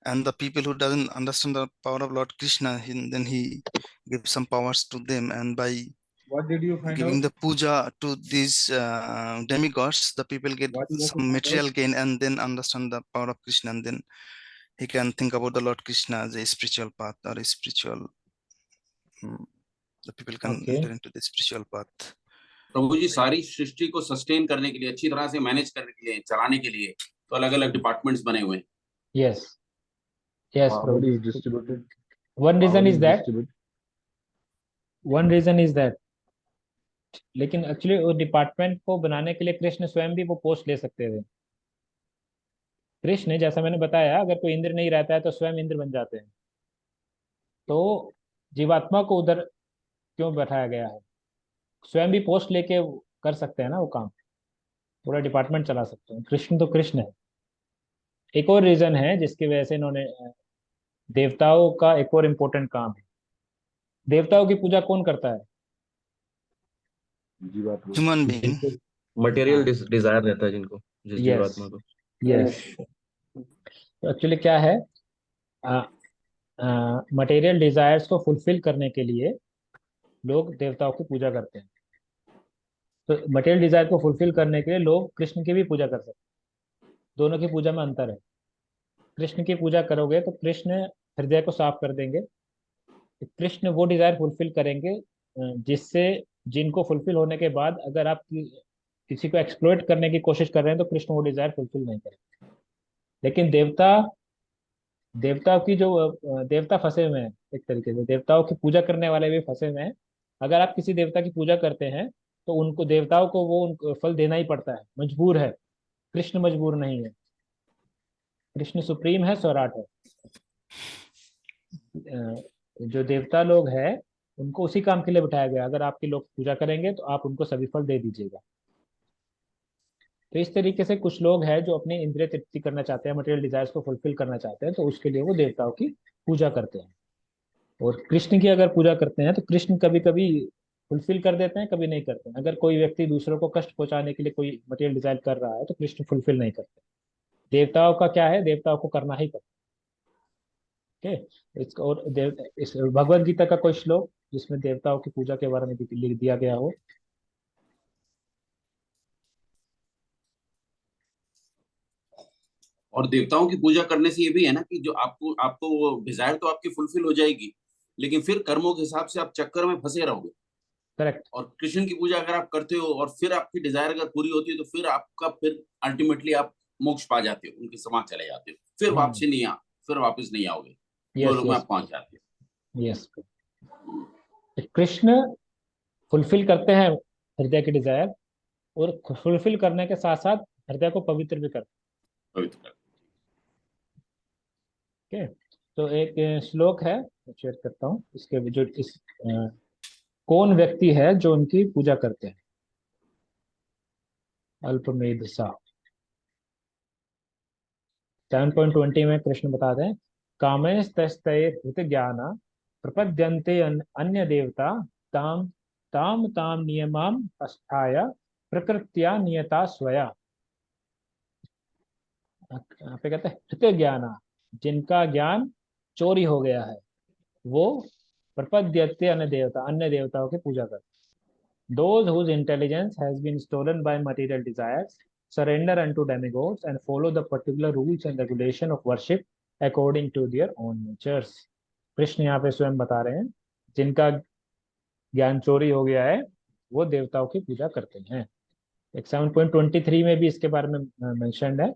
Speaker 2: and the people who doesn't understand the power of Lord Krishna, then he gives some powers to them, and by
Speaker 4: What did you find
Speaker 2: giving
Speaker 4: out?
Speaker 2: the puja to these demigods, the people get
Speaker 4: What is
Speaker 2: some material gain, and then understand the power of Krishna, and then he can think about the Lord Krishna as a spiritual path, or a spiritual, the people can enter into the spiritual path.
Speaker 6: प्रभु जी, सारी सृष्टि को सस्टेन करने के लिए, अच्छी तरह से मैनेज करने के लिए, चलाने के लिए तो अलग अलग डिपार्टमेंट्स बने हुए हैं।
Speaker 1: Yes, Yes,
Speaker 3: Power
Speaker 1: Prabhu.
Speaker 3: is distributed.
Speaker 1: One
Speaker 3: Power
Speaker 1: reason is
Speaker 3: is
Speaker 1: that,
Speaker 3: distributed.
Speaker 1: one reason is that, लेकिन एक्चुअली वो डिपार्टमेंट को बनाने के लिए कृष्ण स्वयं भी वो पोस्ट ले सकते थे। कृष्ण, जैसा मैंने बताया, अगर कोई इंद्र नहीं रहता है तो स्वयं इंद्र बन जाते हैं। तो जीवात्मा को उधर क्यों बैठाया गया है? स्वयं भी पोस्ट लेके वो कर सकते हैं ना वो काम, पूरा डिपार्टमेंट चला सकते हैं। कृष्ण तो कृष्ण है। एक और रीजन है जिसकी वजह से इन्होंने, देवताओं का एक और इम्पोर्टेंट काम है। देवताओं की पूजा कौन करता है?
Speaker 3: जीवात्मा।
Speaker 2: Human being.
Speaker 3: जिनको मटेरियल
Speaker 1: हाँ।
Speaker 3: डिजायर रहता है, जिनको, जिस
Speaker 1: यस,
Speaker 3: जीवात्मा को।
Speaker 1: यस। तो एक्चुअली क्या है, मटेरियल डिजायर्स को फुलफिल करने के लिए लोग देवताओं की पूजा करते हैं। तो मटेरियल डिजायर को फुलफिल करने के लिए लोग कृष्ण की भी पूजा कर सकते हैं। दोनों की पूजा में अंतर है। कृष्ण की पूजा करोगे तो कृष्ण हृदय को साफ कर देंगे। कृष्ण वो डिजायर फुलफिल करेंगे जिससे, जिनको फुलफिल होने के बाद अगर आप किसी को एक्सप्लॉइट करने की कोशिश कर रहे हैं तो कृष्ण वो डिजायर फुलफिल नहीं करेंगे। लेकिन देवताओं की जो देवता फंसे हुए हैं, एक तरीके से देवताओं की पूजा करने वाले भी फंसे हुए हैं। अगर आप किसी देवता की पूजा करते हैं तो उनको, देवताओं को वो उनको फल देना ही पड़ता है, मजबूर है। कृष्ण मजबूर नहीं है। कृष्ण सुप्रीम है, स्वराट है। जो देवता लोग हैं उनको उसी काम के लिए बिठाया गया। अगर आपके लोग पूजा करेंगे तो आप उनको सभी फल दे दीजिएगा। तो इस तरीके से कुछ लोग हैं जो अपनी इंद्रिय तृप्ति करना चाहते हैं, मटेरियल डिजायर्स को फुलफिल करना चाहते हैं, तो उसके लिए वो देवताओं की पूजा करते हैं। और कृष्ण की अगर पूजा करते हैं तो कृष्ण कभी कभी फुलफिल कर देते हैं, कभी नहीं करते हैं। अगर कोई व्यक्ति दूसरों को कष्ट पहुंचाने के लिए कोई मटेरियल डिजायर कर रहा है तो कृष्ण फुलफिल नहीं करते। देवताओं का क्या है, देवताओं को करना ही पड़ता है। इसका और इस भगवत गीता का कोई श्लोक जिसमें देवताओं की पूजा के बारे में लिख दिया गया हो?
Speaker 6: और देवताओं की पूजा करने से ये भी है ना कि जो आपको आपको वो डिजायर तो आपकी फुलफिल हो जाएगी, लेकिन फिर कर्मों के हिसाब से आप चक्कर में फंसे रहोगे।
Speaker 1: करेक्ट।
Speaker 6: और कृष्ण की पूजा अगर आप करते हो और फिर आपकी डिजायर अगर पूरी होती है तो फिर आपका, फिर अल्टीमेटली आप मोक्ष पा जाते हो, उनके समाज चले जाते हो, फिर वापसी नहीं आ फिर वापस नहीं आओगे,
Speaker 1: यस,
Speaker 6: गोलोक में
Speaker 1: यस,
Speaker 6: आप पहुंच जाते
Speaker 1: यस।
Speaker 6: हो।
Speaker 1: कृष्ण फुलफिल करते हैं हृदय की डिजायर, और फुलफिल करने के साथ साथ हृदय को पवित्र भी करते
Speaker 6: पवित्र।
Speaker 1: हैं। तो एक श्लोक है, मैं शेयर करता हूँ इसके, जो इस कौन व्यक्ति है जो उनकी पूजा करते हैं? अल्पमेध सा 7.20 में कृष्ण बताते हैं, कामेस्तस्ते हृत ज्ञान प्रपद्यन्ते अन्य देवता ताम ताम ताम नियमाम अस्थाय प्रकृत्या नियता स्वया। यहाँ पे कहते हैं हृत ज्ञान, जिनका ज्ञान चोरी हो गया है, वो प्रपद्यते अन्य देवताओं की पूजा करते हैं। Those whose intelligence has been stolen by material desires surrender unto demigods and follow the particular rules and regulation of worship according to their own natures. Krishna यहाँ पे स्वयं बता रहे हैं, जिनका ज्ञान चोरी हो गया है वो देवताओं की पूजा करते हैं। एक 7.23 में भी इसके बारे में मेंशन्ड है,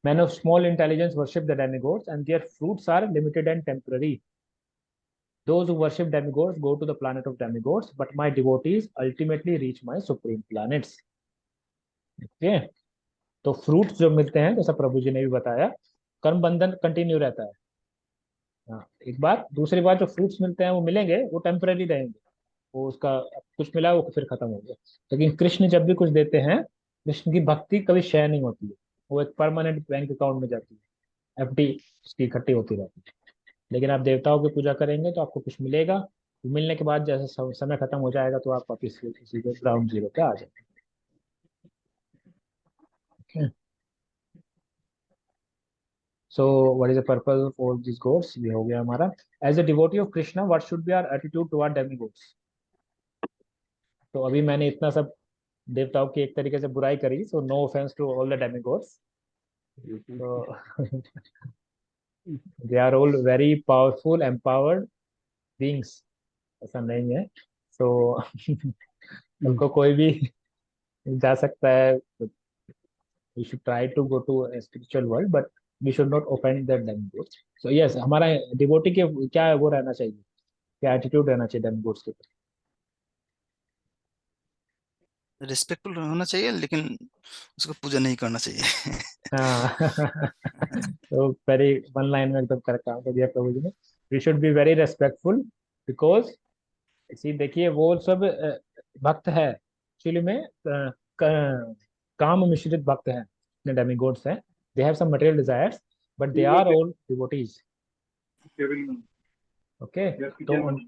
Speaker 1: Men of small intelligence worship the demigods and their fruits are limited and temporary. Those who worship demigods go to the planet of demigods, but my devotees ultimately reach my supreme planets. Okay, तो फ्रूट्स जो मिलते हैं, जैसा प्रभु जी ने भी बताया, कर्म बंधन कंटिन्यू रहता है। हाँ, एक बात। दूसरी बात, जो फ्रूट्स मिलते हैं वो मिलेंगे, वो टेम्पररी रहेंगे। वो उसका कुछ मिला वो फिर खत्म हो गया। लेकिन कृष्ण जब भी कुछ देते हैं, कृष्ण की भक्ति कभी क्षय नहीं होती है। वो एक परमानेंट बैंक अकाउंट में जाती है, एफडी उसकी इकट्ठी होती रहती है। लेकिन आप देवताओं की पूजा करेंगे तो आपको कुछ मिलेगा। मिलने के बाद जैसे समय खत्म हो जाएगा तो आप वापिस किसी के ग्राउंड जीरो पे आ जाएंगे। So what is the purpose of all this gods? ये हो गया हमारा। As a devotee of Krishna what should be our attitude toward demigods? तो अभी मैंने इतना सब देवताओं की एक तरीके से बुराई करी, so no offence to all the demigods. They are all very powerful empowered beings, ऐसा नहीं है। सो उनको कोई भी जा सकता है। We should try to go to a spiritual world, but we should not offend that demigods. So yes, हमारा डिवोटी के क्या वो रहना चाहिए, क्या एटीट्यूड रहना चाहिए डेमिगॉड्स के प्रति?
Speaker 2: रिस्पेक्टफुल होना चाहिए, लेकिन उसको पूजा नहीं करना चाहिए।
Speaker 1: हाँ तो वेरी वन लाइन में एकदम करेक्ट काम कर दिया प्रभु जी ने। We should be very respectful because इसी देखिए वो सब भक्त है एक्चुअली में, काम मिश्रित भक्त हैं, अपने डेमिगॉड्स हैं। They have some material desires but they are all devotees. Okay, तो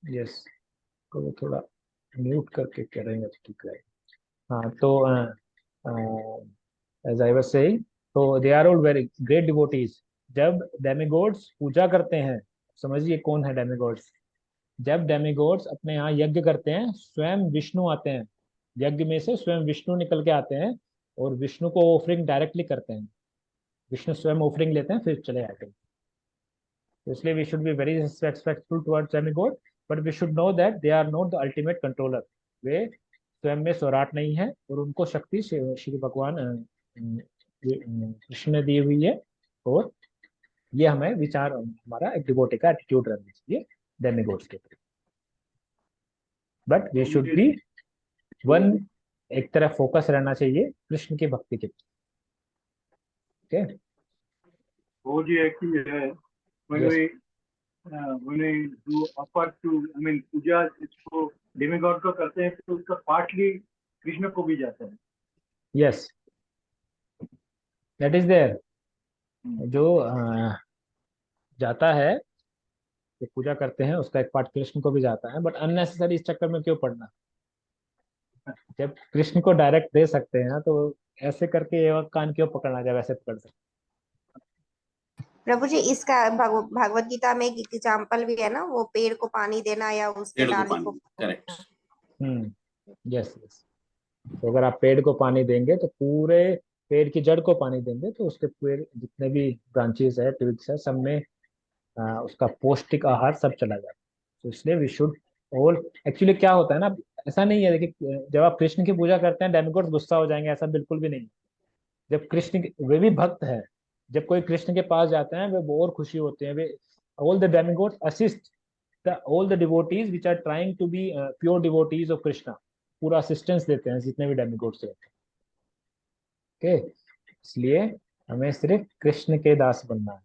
Speaker 1: यस, को थोड़ा म्यूट करके करेंगे तो ठीक रहेगा। हाँ तो एज आई वाज सेइंग, तो they are all very great devotees. जब डेमिगॉड्स पूजा करते हैं, समझिए कौन है डेमिगॉड्स। जब डेमिगॉड्स अपने यहाँ यज्ञ करते हैं, स्वयं विष्णु आते हैं, यज्ञ में से स्वयं विष्णु निकल के आते हैं और विष्णु को ऑफरिंग डायरेक्टली करते हैं। विष्णु स्वयं ऑफरिंग लेते हैं फिर चले जाते हैं। तो इसलिए we should be very respectful towards demigod, but we should know that they are not the ultimate controller. वे स्वयं में स्वराट नहीं है और उनको शक्ति श्री भगवान कृष्ण ने दी हुई है। और ये हमें विचार, हमारा एक डिवोटी का एटीट्यूड रहना चाहिए डेमिगॉड्स के प्रति। But we should be one, एक तरफ फोकस रहना चाहिए कृष्ण की भक्ति के प्रति। ओके,
Speaker 4: वो जी एक्चुअली है when
Speaker 1: Yes.
Speaker 4: we do offer to, I mean पूजा इसको डेमिगॉड को करते हैं तो उसका पार्टली कृष्ण को भी जाता है।
Speaker 1: Yes, that is there. जो जाता है, जो पूजा करते हैं उसका एक पार्ट कृष्ण को भी जाता है, बट अननेसेसरी इस चक्कर में क्यों पड़ना, जब कृष्ण को डायरेक्ट दे सकते हैं तो ऐसे करके ये कान क्यों पकड़ना जब ऐसे पकड़ सकते।
Speaker 5: प्रभु जी इसका भागवत गीता में एक एग्जाम्पल भी है ना, वो पेड़ को पानी देना या उसके
Speaker 6: पेड़ को
Speaker 5: डाली
Speaker 6: पानी,
Speaker 5: को।
Speaker 6: करेक्ट।
Speaker 1: यस यस, तो अगर आप पेड़ को पानी देंगे तो पूरे पेड़ की जड़ को पानी देंगे तो उसके पेड़ जितने भी ब्रांचेस है, ट्विग्स है, सब में उसका पौष्टिक आहार सब चला जाता है। तो इसलिए वी शुड ऑल, एक्चुअली क्या होता है ना, ऐसा नहीं है देखिए, जब आप कृष्ण की पूजा करते हैं डेमिगॉड्स गुस्सा हो जाएंगे, ऐसा बिल्कुल भी नहीं। जब वे भी भक्त है, जब कोई कृष्ण के पास जाते हैं वे और खुशी होते हैं। वे all the demigods assist the all the devotees which are trying to be pure devotees of Krishna, पूरा असिस्टेंस देते हैं जितने भी डेमिगॉड्स हैं। ओके, इसलिए हमें सिर्फ कृष्ण के दास बनना है,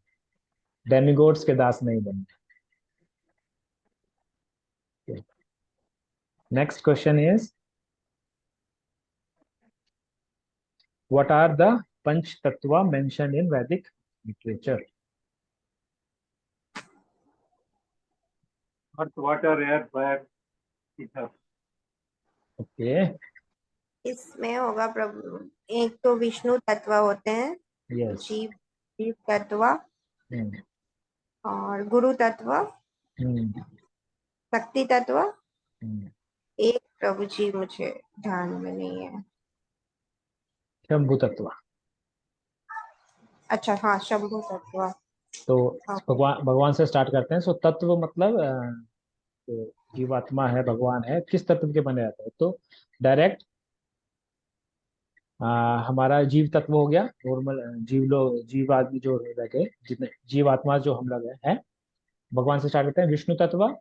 Speaker 1: डेमिगॉड्स के दास नहीं बनना। Next question is, what are the panch tattva mentioned in Vedic literature?
Speaker 4: Earth, water, air, fire, ether.
Speaker 1: Okay,
Speaker 5: इसमें होगा प्रभु, एक तो विष्णु तत्व होते हैं,
Speaker 1: yes.
Speaker 5: जीव जीव तत्व
Speaker 1: Hmm.
Speaker 5: और गुरु तत्व,
Speaker 1: Hmm.
Speaker 5: शक्ति तत्व।
Speaker 1: Hmm.
Speaker 5: एक प्रभु जी मुझे ध्यान में नहीं है।
Speaker 1: शंभु तत्व।
Speaker 5: अच्छा हाँ, शंभु तत्व।
Speaker 1: तो
Speaker 5: हाँ।
Speaker 1: भगवान से स्टार्ट करते हैं। सो तत्व मतलब तो जीवात्मा है, भगवान है, किस तत्व के बने रहते हैं। तो डायरेक्ट हमारा जीव तत्व हो गया, नॉर्मल जीव लोग, जीव आदमी जो रहते, जितने जीवात्मा जो हम लोग हैं, भगवान से स्टार्ट करते हैं। विष्णु तत्व,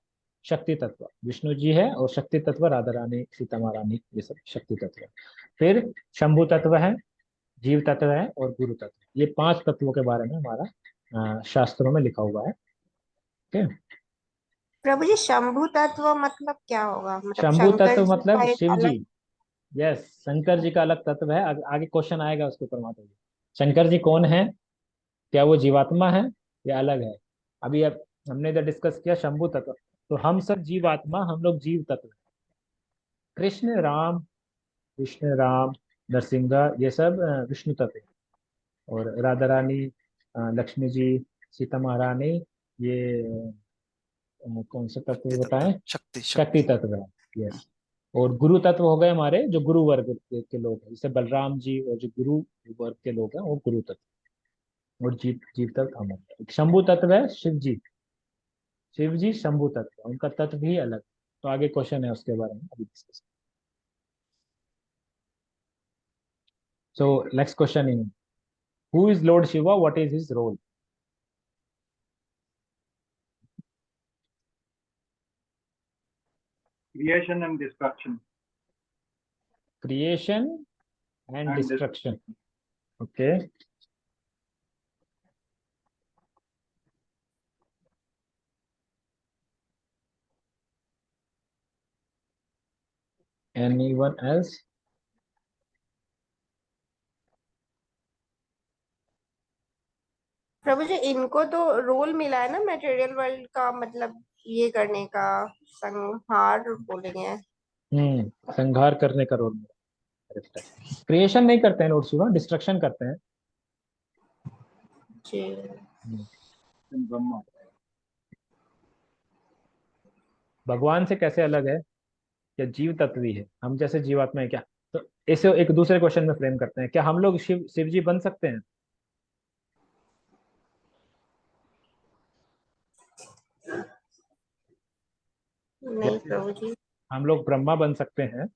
Speaker 1: शक्ति तत्व, विष्णु जी है, और शक्ति तत्व राधा रानी, सीता महारानी, ये सब शक्ति तत्व। फिर शंभु तत्व है, जीव तत्व है, और गुरु तत्व। ये 5 तत्वों के बारे में हमारा शास्त्रों में लिखा हुआ है। ठीक है,
Speaker 5: प्रभु जी शंभु तत्व मतलब क्या होगा? मतलब
Speaker 1: शंभु
Speaker 5: शंकर
Speaker 1: तत्व
Speaker 5: जी का
Speaker 1: मतलब
Speaker 5: एक
Speaker 1: शिव जी।
Speaker 5: अलग।
Speaker 1: यस, शंकर जी का अलग तत्व है। आगे क्वेश्चन आएगा उसके ऊपर माता जी। शंकर जी कौन है, क्या वो जीवात्मा है या अलग है? अभी अब हमने इधर डिस्कस किया शंभु तत्व, तो हम सब जीवात्मा, हम लोग जीव तत्व। कृष्ण राम, विष्णु राम, नरसिंहा, ये सब विष्णु तत्व। और राधा रानी, लक्ष्मी जी, सीता महारानी, ये कौन सा तत्व बताएं?
Speaker 2: शक्ति
Speaker 1: शक्ति
Speaker 2: शक्ति।
Speaker 1: तत्व है। यस, और गुरु तत्व हो गए हमारे जो गुरु वर्ग के लोग हैं, जैसे बलराम जी, और जो गुरु वर्ग के लोग हैं वो गुरु तत्व। और जीव जीव तत्व हम हैं। शंभु तत्व है शिव जी, शिव जी शंभु तत्व, उनका तत्व भी अलग। तो आगे क्वेश्चन है उसके बारे में अभी discuss. So next question in, who is Lord Shiva, what is his role?
Speaker 4: Creation and destruction.
Speaker 1: Creation and
Speaker 4: And
Speaker 1: destruction. Okay. Anyone else?
Speaker 5: प्रभु जी इनको तो रोल मिला है ना मटेरियल वर्ल्ड का, मतलब ये करने का, संहार बोलेंगे।
Speaker 1: संहार करने का रोल. क्रिएशन नहीं करते हैं लॉर्ड शिवा, डिस्ट्रक्शन करते हैं.
Speaker 5: जी।
Speaker 4: and Brahma.
Speaker 1: भगवान से कैसे अलग है? क्या जीव तत्व ही है, हम जैसे जीवात्मा है क्या? तो इसे एक दूसरे क्वेश्चन में फ्रेम करते हैं. क्या हम लोग शिव जी बन सकते हैं?
Speaker 5: नहीं प्रभु जी।
Speaker 1: हम लोग ब्रह्मा बन सकते हैं.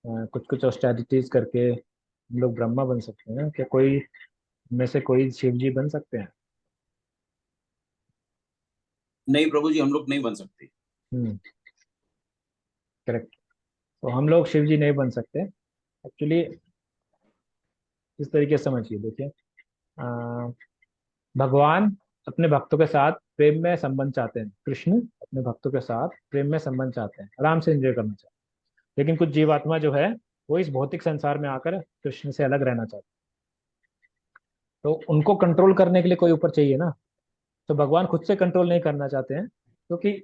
Speaker 1: कुछ कुछ ऑस्टेरिटीज करके हम लोग ब्रह्मा बन सकते हैं. क्या कोई में से कोई शिव जी बन सकते हैं?
Speaker 6: नहीं प्रभु जी, हम लोग नहीं बन सकते.
Speaker 1: करेक्ट. तो हम लोग शिव जी नहीं बन सकते एक्चुअली. इस तरीके से समझिए, देखिए, भगवान अपने भक्तों के साथ प्रेम में संबंध चाहते हैं. कृष्ण अपने भक्तों के साथ प्रेम में संबंध चाहते हैं, आराम से एंजॉय करना चाहते हैं. लेकिन कुछ जीवात्मा जो है वो इस भौतिक संसार में आकर कृष्ण से अलग रहना चाहते हैं. तो उनको कंट्रोल करने के लिए कोई ऊपर चाहिए ना. तो भगवान खुद से कंट्रोल नहीं करना चाहते हैं क्योंकि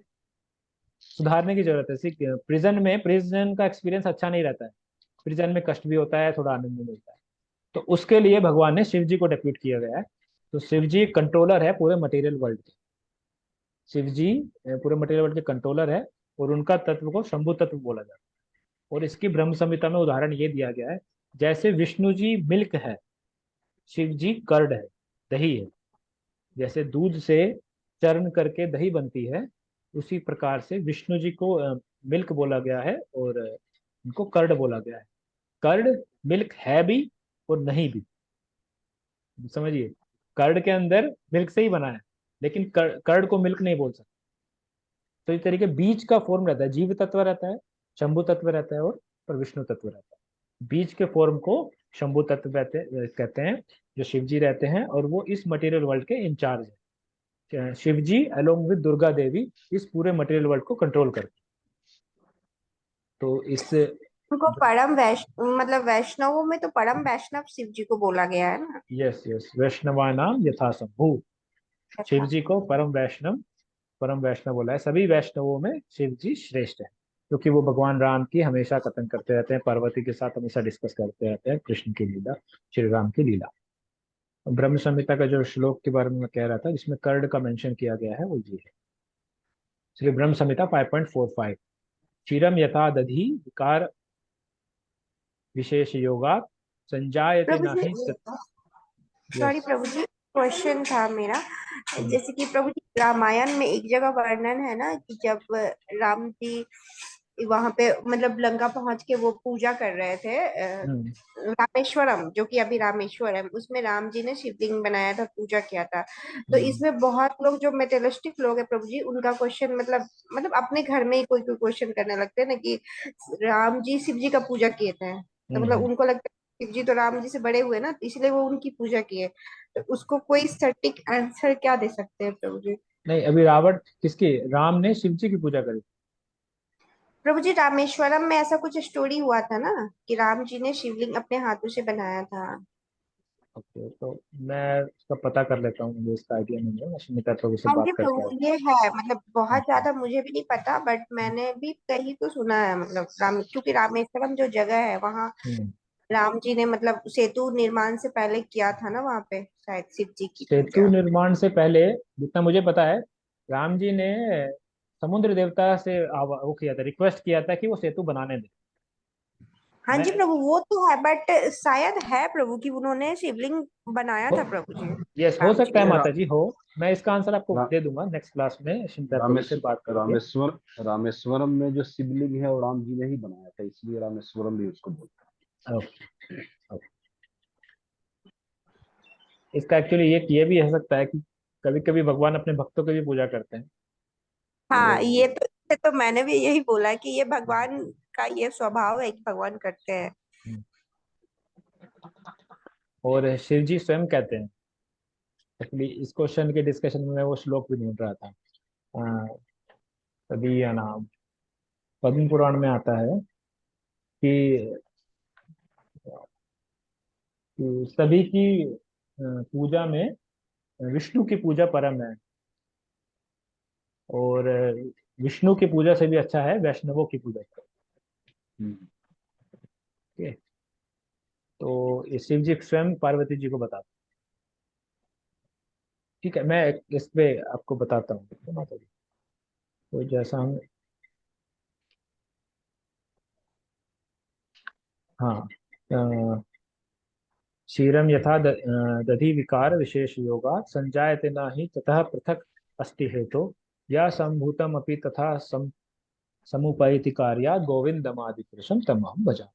Speaker 1: सुधारने की जरूरत है. प्रिजन का एक्सपीरियंस अच्छा नहीं रहता है. प्रिजन में कष्ट भी होता है, थोड़ा आनंद भी मिलता है. तो उसके लिए भगवान ने शिव जी को डेप्यूट किया गया है. तो शिव जी कंट्रोलर है पूरे मटेरियल वर्ल्ड के. शिव जी पूरे मटेरियल वर्ल्ड के कंट्रोलर है और उनका तत्व को शंभु तत्व बोला जाता है. और इसकी ब्रह्म संहिता में उदाहरण ये दिया गया है, जैसे विष्णु जी मिल्क है, शिव जी कर्ड है, दही है. जैसे दूध से चर्न करके दही बनती है, उसी प्रकार से विष्णु जी को मिल्क बोला गया है और उनको कर्ड बोला गया है. कर्ड मिल्क है भी और नहीं भी. समझिए, कर्ड के अंदर मिल्क से ही बना है, लेकिन कर्ड को मिल्क नहीं बोल सकते. तो इस तरीके बीज का फॉर्म रहता है, जीव तत्व रहता है, शंभु तत्व रहता है और विष्णु तत्व रहता है. बीज के फॉर्म को शंभु तत्व कहते हैं, जो शिव जी रहते हैं, और वो इस मटेरियल वर्ल्ड के इंचार्ज है. शिव जी अलोंग विद दुर्गा देवी इस पूरे मटेरियल वर्ल्ड को कंट्रोल करते हैं. तो इस
Speaker 5: उनको परम मतलब वैष्णवों में तो परम वैष्णव शिव जी को बोला गया है ना.
Speaker 1: यस यस, वैष्णवानाम यथा शंभु. शिव जी को परम वैष्णव बोला है. सभी वैष्णवों में शिव जी श्रेष्ठ है क्योंकि वो भगवान राम की हमेशा कथन करते रहते हैं, पार्वती के साथ हमेशा डिस्कस करते रहते हैं कृष्ण की लीला, श्री राम की लीला. ब्रह्म संहिता का जो श्लोक के बारे में मैं कह रहा था जिसमें कर्ड का मेंशन किया गया है वो ये है. श्री ब्रह्म संहिता 5.45. क्षीरम यथा दधि विकार विशेष योगा संजायते
Speaker 5: प्रभु जी,
Speaker 1: नाही.
Speaker 5: सॉरी प्रभु जी, क्वेश्चन था मेरा। जैसे कि प्रभु जी रामायण में एक जगह वर्णन है ना कि जब राम जी वहां पे मतलब लंका पहुंच के वो पूजा कर रहे थे, रामेश्वरम, जो कि अभी रामेश्वर है, उसमें राम जी ने शिवलिंग बनाया था, पूजा किया था. तो इसमें बहुत लोग जो मेटेरियलिस्टिक लोग हैं प्रभु जी, उनका क्वेश्चन मतलब अपने घर में ही कोई कोई क्वेश्चन करने लगते हैं ना कि राम जी शिव जी का पूजा किए थे, तो मतलब उनको लगता है शिव जी तो राम जी से बड़े हुए ना, इसलिए वो उनकी पूजा किए. तो उसको कोई सटीक आंसर क्या दे सकते हैं प्रभु जी?
Speaker 1: नहीं, अभी रावण किसकी, राम ने शिव जी की पूजा करी.
Speaker 5: प्रभु जी रामेश्वरम में ऐसा कुछ स्टोरी हुआ था ना कि राम जी ने शिवलिंग अपने हाथों से बनाया था.
Speaker 1: ओके, तो मैं उसका पता कर लेता हूँ, मुझे इसका आइडिया नहीं है. मैं सुनीता प्रभु से
Speaker 5: हाँ
Speaker 1: बात
Speaker 5: जी
Speaker 1: करके
Speaker 5: प्रभु, ये है मतलब बहुत ज्यादा मुझे भी नहीं पता, बट मैंने भी कहीं तो सुना है, मतलब क्योंकि रामेश्वरम जो जगह है वहाँ राम जी ने मतलब सेतु निर्माण से पहले किया था ना वहाँ पे शायद शिव जी की
Speaker 1: सेतु
Speaker 5: पूजा.
Speaker 1: निर्माण से पहले जितना मुझे पता है, राम जी ने समुद्र देवता से वो किया था, रिक्वेस्ट किया था कि वो सेतु बनाने दे.
Speaker 5: हाँ जी
Speaker 1: मैं
Speaker 5: प्रभु, वो तो है, बट शायद है प्रभु कि उन्होंने शिवलिंग बनाया था प्रभु जी,
Speaker 1: यस, हो
Speaker 5: राम जी
Speaker 1: सकता है
Speaker 5: ने.
Speaker 1: माता जी, हो. मैं इसका आंसर आपको
Speaker 7: रा,
Speaker 1: दे दूंगा नेक्स्ट क्लास में चिंता प्रभु से बात करके.
Speaker 7: रामेश्वरम में जो शिवलिंग है वो राम जी ने ही बनाया था, इसलिए रामेश्वरम भी उसको बोलते हैं.
Speaker 1: ओके. इसका एक्चुअली ये भी हो सकता है कि कभी कभी भगवान अपने भक्तों की भी पूजा करते हैं।
Speaker 5: हाँ,
Speaker 1: तो
Speaker 5: ये तो मैंने भी यही बोला कि ये भगवान का ये स्वभाव है कि भगवान करते हैं।
Speaker 1: और शिव जी स्वयं कहते हैं, एक्चुअली इस क्वेश्चन के डिस्कशन में मैं वो श्लोक भी ढूंढ रहा था। तभी या नाम पद्म पुराण में आता है कि सभी की पूजा में विष्णु की पूजा परम है, और विष्णु की पूजा से भी अच्छा है वैष्णवों की पूजा। ओके, तो ये शिव जी स्वयं पार्वती जी को बताते हैं। ठीक है, मैं इस पे आपको बताता हूँ, तो माता जी, तो जैसा हम, हाँ, क्षीरम यथा दधि विकार विशेष योगा संजायते न हि ततः पृथक अस्ति हेतु या संभूतम अपि तथा समुपैति कार्या गोविंदमादि पुरुषम तमहम भजा।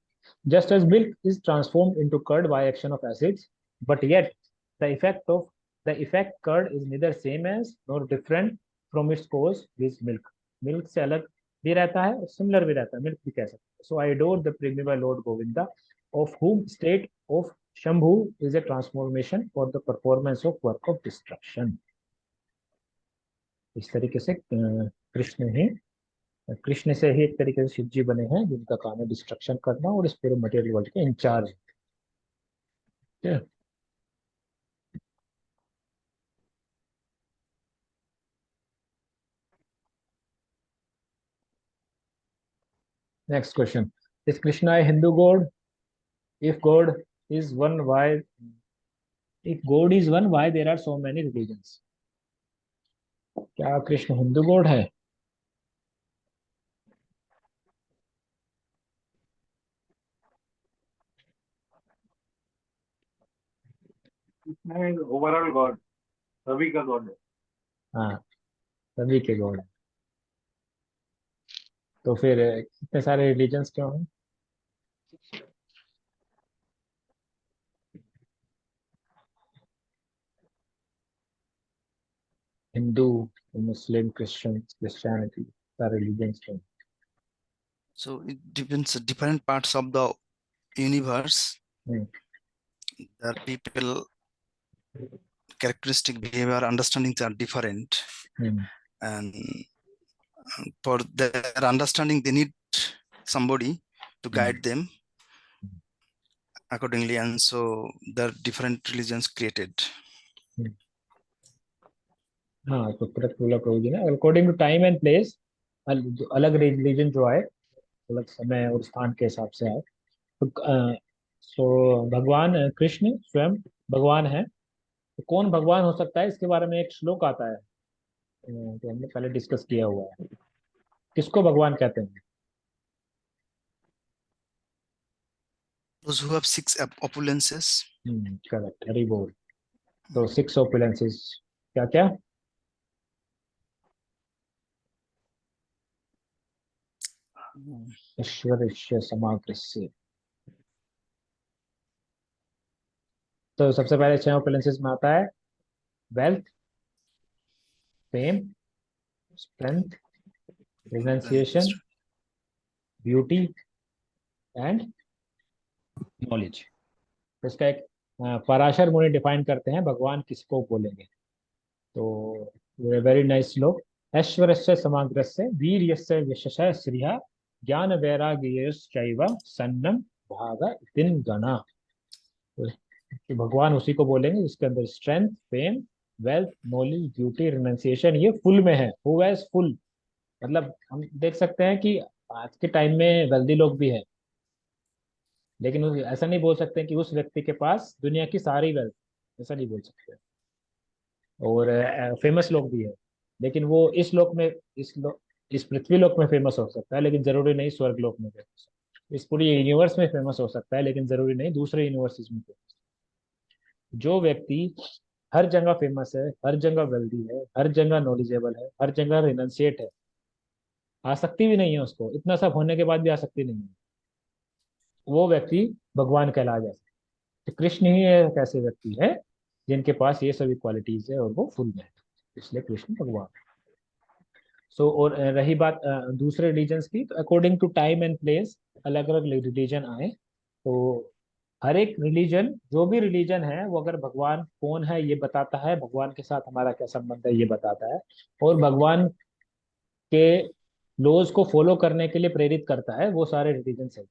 Speaker 1: Just as milk is transformed into curd by action of acids, but yet the effect curd is neither same as nor different from its cause is milk. Milk से अलग भी रहता है और सिमिलर भी रहता है, मिल्क भी कह सकते हैं। So I adore the primeval Lord Govinda, of whom state of Shambhu is a transformation for the performance of work of destruction. इस तरीके से कृष्ण से ही एक तरीके से शिव जी बने हैं, जिनका काम है डिस्ट्रक्शन करना और इस पूरे मटेरियल वर्ल्ड के इंचार्ज है। Next question. Is Krishna a Hindu god? If God is one, why? If God is one, why there are so many religions? क्या कृष्ण हिंदू गॉड है?
Speaker 4: कृष्ण इज ओवरऑल गॉड, सभी का गॉड है।
Speaker 1: हाँ, सभी के गॉड है। तो फिर इतने सारे रिलीजन्स क्यों हैं? हिंदू, मुस्लिम, क्रिश्चियनिटी, सारे रिलीजन्स क्यों?
Speaker 2: So it depends different parts of the universe.
Speaker 1: Hmm.
Speaker 2: There are people characteristic behavior understandings are different, and for their understanding they need somebody to guide them accordingly, and so there are different religions created.
Speaker 1: हाँ, तो प्रभु जी ने according to time and place अलग रिलीजन जो आए, अलग समय और स्थान के हिसाब से आए। तो भगवान कृष्ण स्वयं भगवान है। तो कौन भगवान हो सकता है, इसके बारे में एक श्लोक आता है, जो हमने पहले डिस्कस किया हुआ है। किसको भगवान कहते हैं?
Speaker 2: Those who have 6 opulences.
Speaker 1: Correct, Hari बोल। तो 6 opulences क्या क्या? ईश्वरस्य समाग्रस्य। तो सबसे पहले 6 opulences में आता है wealth, fame, strength, renunciation, beauty and knowledge. तो इसका एक पराशर मुनि डिफाइन करते हैं भगवान किसको बोलेंगे। तो वेरी नाइस श्लोक। ऐश्वर्यस्य समाग्रस्य वीर्यस्य यशस्य श्रियः ज्ञान वैराग्यश्चैव सन्नं भागवतिं गणा। तो भगवान उसी को बोलेंगे जिसके अंदर strength, fame, wealth, knowledge, beauty, renunciation ये फुल में है। हु हैज फुल, मतलब हम देख सकते हैं कि आज के टाइम में वेल्दी लोग भी है, लेकिन ऐसा नहीं बोल सकते कि उस व्यक्ति के पास दुनिया की सारी वेल्थ, ऐसा नहीं बोल सकते। और फेमस लोग भी है, लेकिन वो इस पृथ्वी लोक में फेमस हो सकता है, लेकिन जरूरी नहीं स्वर्ग लोक में फेमस। इस पूरी यूनिवर्स में फेमस हो सकता है, लेकिन जरूरी नहीं दूसरे यूनिवर्सिटीज में फेमस। जो व्यक्ति हर जगह फेमस है, हर जगह वेल्दी है, हर जगह नॉलेजेबल है, हर जगह रिनंसिएट है, आसक्ति भी नहीं है उसको, इतना सब होने के बाद भी आसक्ति नहीं है, वो व्यक्ति भगवान कहलाया जा सकता है। तो कृष्ण ही एक ऐसे व्यक्ति है जिनके पास ये सभी क्वालिटीज है और वो फुल में है, इसलिए कृष्ण भगवान। सो और रही बात दूसरे रिलीजन्स की, तो according to time and place अलग अलग रिलीजन आए। तो हर एक रिलीजन, जो भी रिलीजन है, वो अगर भगवान कौन है ये बताता है, भगवान के साथ हमारा क्या संबंध है ये बताता है, और भगवान के लॉज को फॉलो करने के लिए प्रेरित करता है, वो सारे रिलीजन है।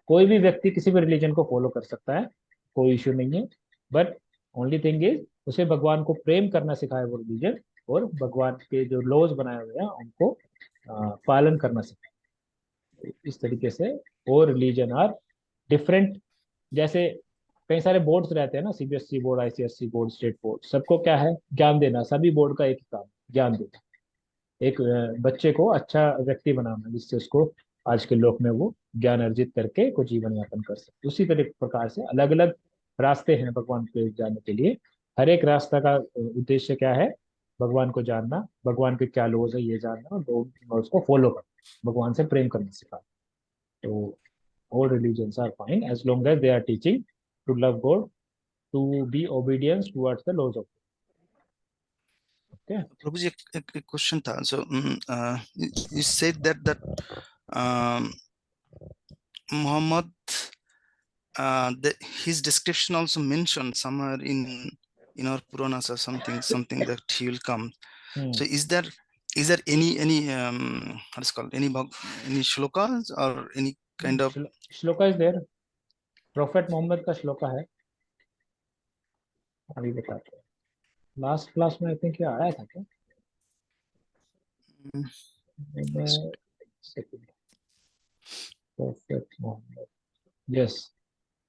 Speaker 1: कोई भी व्यक्ति किसी भी रिलीजन को फॉलो कर सकता है, कोई इश्यू नहीं है, बट ओनली थिंग इज उसे भगवान को प्रेम करना सिखाए वो रिलीजन, और भगवान के जो लॉज बनाए हुए हैं उनको पालन करना सिखाए। इस तरीके से और रिलीजन आर डिफरेंट। जैसे कई सारे बोर्ड्स रहते हैं ना, CBSE board, ICSE board, state board, सबको क्या है, ज्ञान देना। सभी बोर्ड का एक ही काम, ज्ञान देना, एक बच्चे को अच्छा व्यक्ति बनाना, जिससे उसको आज के लोक में वो ज्ञान अर्जित करके कुछ जीवन यापन कर सके। उसी तरह प्रकार से अलग अलग रास्ते हैं भगवान के जाने के लिए। हर एक रास्ता का उद्देश्य क्या है, भगवान को जानना, भगवान के क्या लॉज है ये जानना, और उसको फॉलो करना, भगवान से प्रेम करना सिखाना। तो all religions are fine as long as they are teaching to love God, to be obedience towards the laws of God. Okay.
Speaker 2: प्रभु जी एक क्वेश्चन था। सो you said that Muhammad, his description also mentioned somewhere in our Puranas or something that he will come. So is there any how is it called, any shlokas or any kind of
Speaker 1: shloka is there? Prophet Muhammad का श्लोका है, अभी बताते हैं। लास्ट क्लास में आई थिंक ये आया था क्या? प्रोफेट मोहम्मद, यस,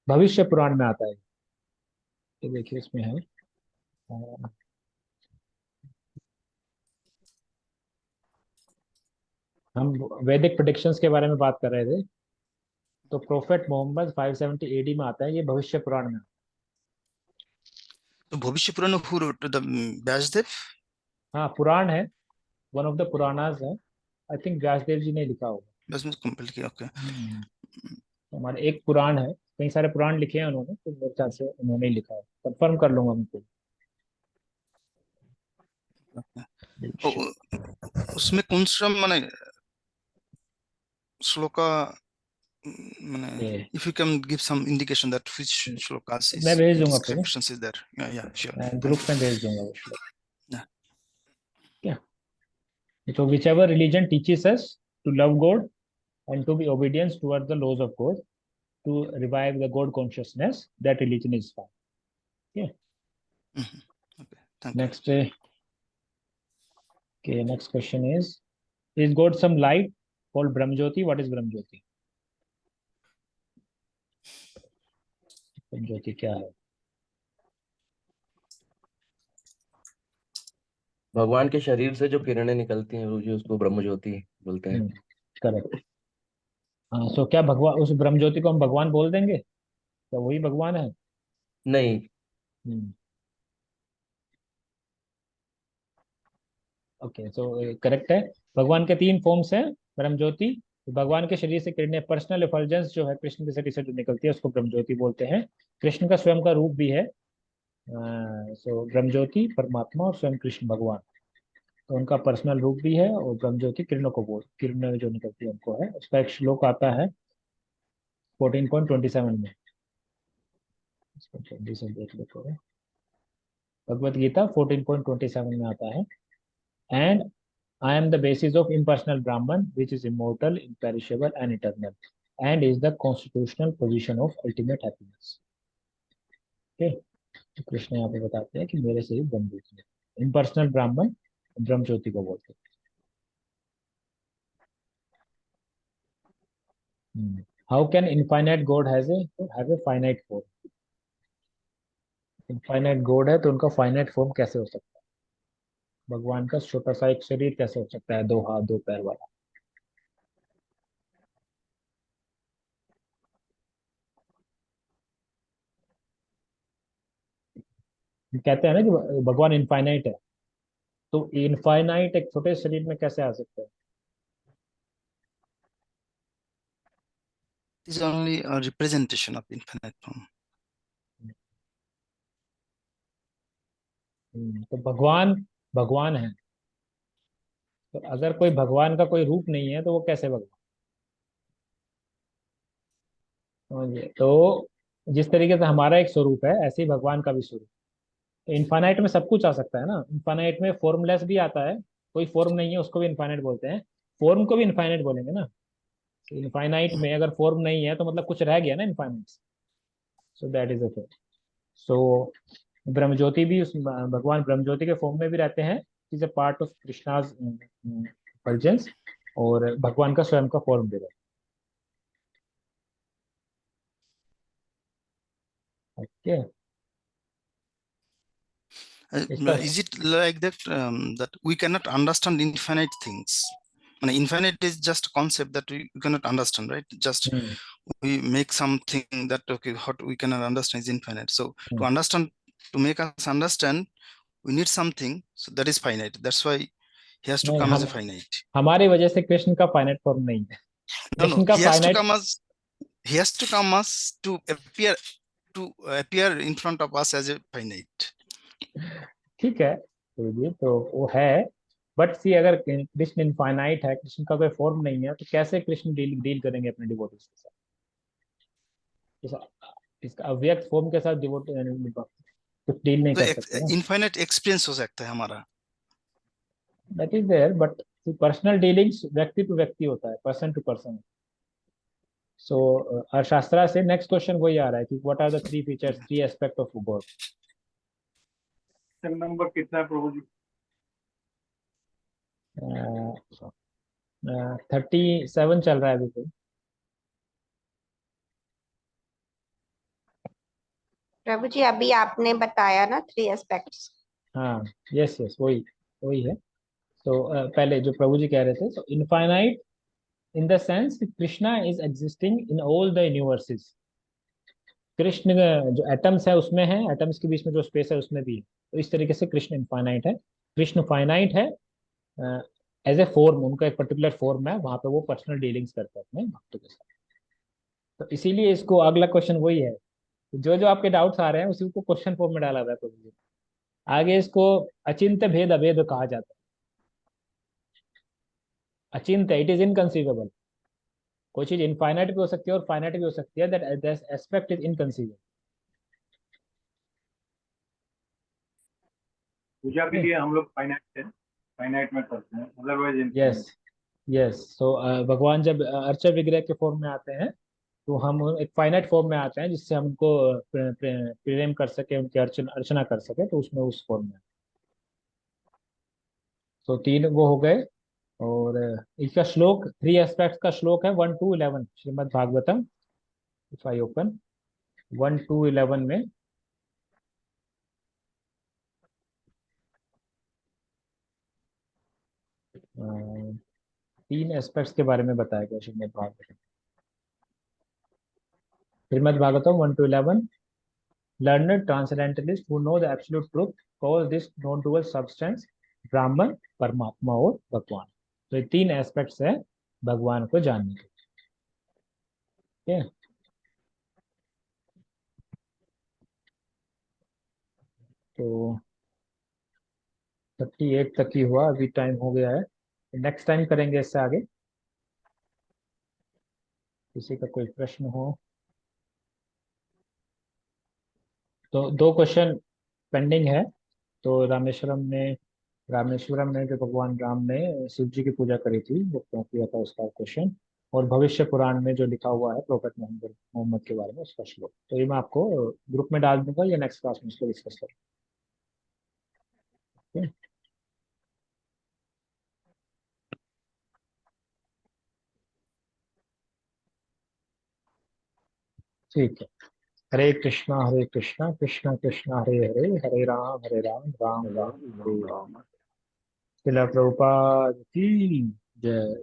Speaker 1: भविष्य पुराण में आता है। ये देखिए इसमें है, हम वैदिक प्रेडिक्शंस के बारे में बात कर रहे थे। तो प्रोफेट मोहम्मद 570 एडी में आता है, ये भविष्य पुराण में।
Speaker 2: तो भविष्य पुराण who wrote the व्यासदेव?
Speaker 1: हाँ, पुराण है, वन ऑफ द पुराणास है। आई थिंक व्यासदेव जी ने लिखा होगा।
Speaker 2: बस कंप्लीट किया, ओके।
Speaker 1: हमारे एक पुराण है, कई सारे पुराण लिखे हैं उन्होंने, तो मेरे ख्याल से उन्होंने ही लिखा है, कंफर्म कर लूंगा मैं तो।
Speaker 2: उसमें कौन सा माने श्लोका, माने if you can give some indication that which shlokas is
Speaker 1: मैं भेज दूंगा आपको,
Speaker 2: descriptions is there? Yeah, sure.
Speaker 1: Group में भेज दूंगा वो श्लोक।
Speaker 2: Yeah.
Speaker 1: क्या, so whichever religion teaches us to love God and to be obedient towards the laws of God, to revive the God consciousness, that religion is fine. Yeah.
Speaker 2: Okay, thank you.
Speaker 1: Next, okay, next question is God some light called Brahmjyoti? What is Brahmjyoti? Brahmjyoti क्या है?
Speaker 3: भगवान के शरीर से जो किरणें निकलती हैं वो जो उसको ब्रह्म ज्योति बोलते हैं।
Speaker 1: करेक्ट। हाँ, सो क्या भगवान, उस ब्रह्म ज्योति को हम भगवान बोल देंगे? क्या वही भगवान है?
Speaker 3: नहीं।
Speaker 1: ओके, सो करेक्ट है। भगवान के 3 फॉर्म्स हैं ब्रह्म ज्योति। भगवान के शरीर से किरणें, पर्सनल एफल्जेंस जो है कृष्ण के शरीर से जो निकलती है उसको ब्रह्म ज्योति बोलते हैं। कृष्ण का स्वयं का रूप भी है, सो ब्रह्म ज्योति परमात्मा और स्वयं कृष्ण भगवान, तो उनका पर्सनल रूप भी है, और ब्रह्म ज्योति किरणों को बोल, किरणें जो निकलती है उनको है। उसका एक श्लोक आता है 14.27 में, जल्दी से देख लो थोड़ा। भगवत गीता 14.27 में आता है, and I am the basis of impersonal Brahman, which is immortal, imperishable, and eternal, and is the constitutional position of ultimate happiness. Okay, तो कृष्ण यहाँ पे बताते हैं कि मेरे से ही ब्रह्म ज्योति है, इम्पर्सनल ब्राह्मण ब्रह्म ज्योति को बोलते हैं। How can infinite God have a finite form? Infinite God है तो उनका फाइनाइट फॉर्म कैसे हो सकता है? भगवान का छोटा सा एक शरीर कैसे हो सकता है 2 हाथ 2 पैर वाला? कहते हैं ना कि भगवान इनफाइनाइट है, तो इनफाइनाइट एक छोटे शरीर में कैसे आ सकते हैं?
Speaker 2: It is only a representation of infinite form.
Speaker 1: तो भगवान भगवान है, तो अगर कोई भगवान का कोई रूप नहीं है तो वो कैसे भगवान? समझिए, तो जिस तरीके से हमारा एक स्वरूप है ऐसे ही भगवान का भी स्वरूप। तो इन्फानाइट में सब कुछ आ सकता है ना, इन्फानाइट में फॉर्मलेस भी आता है, कोई फॉर्म नहीं है उसको भी इन्फानाइट बोलते हैं, फॉर्म को भी इन्फानाइट बोलेंगे ना। इन्फानाइट में अगर फॉर्म नहीं है तो मतलब कुछ रह गया ना infinite. So that is a, so ब्रह्मज्योति भी उस भगवान ब्रह्मज्योति के फॉर्म में भी रहते हैं, is a part of Krishna's effulgence, और भगवान का स्वयं का फॉर्म भी रहता है। ओके, इसका
Speaker 2: Is it like that that we cannot understand infinite things? And infinite is just a concept that we cannot understand, right? Just
Speaker 1: hmm,
Speaker 2: we make something that okay, what we cannot understand is infinite. So to
Speaker 1: hmm.
Speaker 2: understand, to make us understand, we need something. So that is finite. That's why he has to
Speaker 1: नहीं,
Speaker 2: come as
Speaker 1: हम
Speaker 2: a finite.
Speaker 1: हमारी वजह से कृष्ण का फाइनाइट फॉर्म नहीं है,
Speaker 2: No, no.
Speaker 1: कृष्ण का
Speaker 2: He has to
Speaker 1: finite.
Speaker 2: come as he has to come as to appear in front of us as a finite.
Speaker 1: ठीक है, तो ये तो वो है, बट सी अगर कृष्ण इनफाइनाइट है, कृष्ण का कोई फॉर्म नहीं है, तो कैसे कृष्ण डील डील करेंगे अपने डिवोटीज के साथ? इसका अव्यक्त फॉर्म के साथ डिवोटी कुछ डील नहीं
Speaker 2: तो
Speaker 1: कर सकते ना।
Speaker 2: इनफाइनाइट एक्सपीरियंस हो सकता है हमारा।
Speaker 1: That is there, but personal dealings व्यक्ति टू व्यक्ति होता है, पर्सन टू पर्सन। सो अर्थशास्त्र से नेक्स्ट क्वेश्चन वही आ रहा है कि what are the three features, three aspect of God.
Speaker 4: Number कितना है प्रभु जी?
Speaker 1: 37 चल रहा है अभी तो।
Speaker 5: प्रभु जी अभी आपने बताया ना 3 एस्पेक्ट्स।
Speaker 1: हाँ, यस यस, वही वही है। तो पहले जो प्रभु जी कह रहे थे, so infinite in the sense Krishna is existing in all the universes. Krishna जो एटम्स है उसमें है, एटम्स के बीच में जो स्पेस है उसमें भी है, तो इस तरीके से कृष्ण इनफाइनाइट है। कृष्ण फाइनाइट है एज ए फॉर्म, उनका एक पर्टिकुलर फॉर्म है, वहां पे वो पर्सनल डीलिंग्स करते हैं अपने भक्तों के साथ। तो इसीलिए इसको अगला क्वेश्चन वही है, जो जो आपके डाउट्स आ रहे हैं उसी को क्वेश्चन फॉर्म में डाला हुआ है प्रभु जी। आगे इसको अचिंत्य भेद अभेद कहा जाता है। अचिंत्य, इट इज इनकंसीवेबल। कोई चीज इनफाइनाइट भी हो सकती है और फाइनाइट भी हो सकती है, दैट एस्पेक्ट इज इनकंसीवेबल।
Speaker 4: पूजा के लिए हम लोग फाइनाइट में करते हैं, अदरवाइज
Speaker 1: यस
Speaker 4: इनफाइनाइट।
Speaker 1: यस, सो भगवान जब अर्चा विग्रह के फॉर्म में आते हैं तो हम एक फाइनाइट फॉर्म में आते हैं, जिससे हम उनको प्रेम कर सके, उनकी अर्चना कर सके, तो उसमें उस फॉर्म में। तो तीन वो हो गए। और इसका श्लोक, थ्री एस्पेक्ट्स का श्लोक है 1 to 11 Shrimad Bhagavatam. If I open 1 to 11 में तीन एस्पेक्ट्स के बारे में बताया गया Shrimad Bhagavatam. Shrimad Bhagavatam 1 to 11, learned transcendentalists who know the absolute truth call this non-dual substance ब्राह्मण, परमात्मा और भगवान। तो ये तीन एस्पेक्ट्स है भगवान को जानने के। ठीक है, तो 38 तक ही हुआ, अभी टाइम हो गया है, नेक्स्ट टाइम करेंगे इससे आगे। किसी का कोई प्रश्न हो तो, दो क्वेश्चन पेंडिंग है। तो रामेश्वरम में जो भगवान राम ने शिव जी की पूजा करी थी वो क्यों किया था, उसका क्वेश्चन। और भविष्य पुराण में जो लिखा हुआ है प्रोफेट मोहम्मद मोहम्मद के बारे में, उसका श्लोक। तो ये मैं आपको ग्रुप में डाल दूंगा या नेक्स्ट क्लास में इसको डिस्कस करेंगे। ठीक है, हरे कृष्णा कृष्णा कृष्णा हरे हरे, हरे राम राम राम हरे हरे। शिला प्रभुपाद की जय।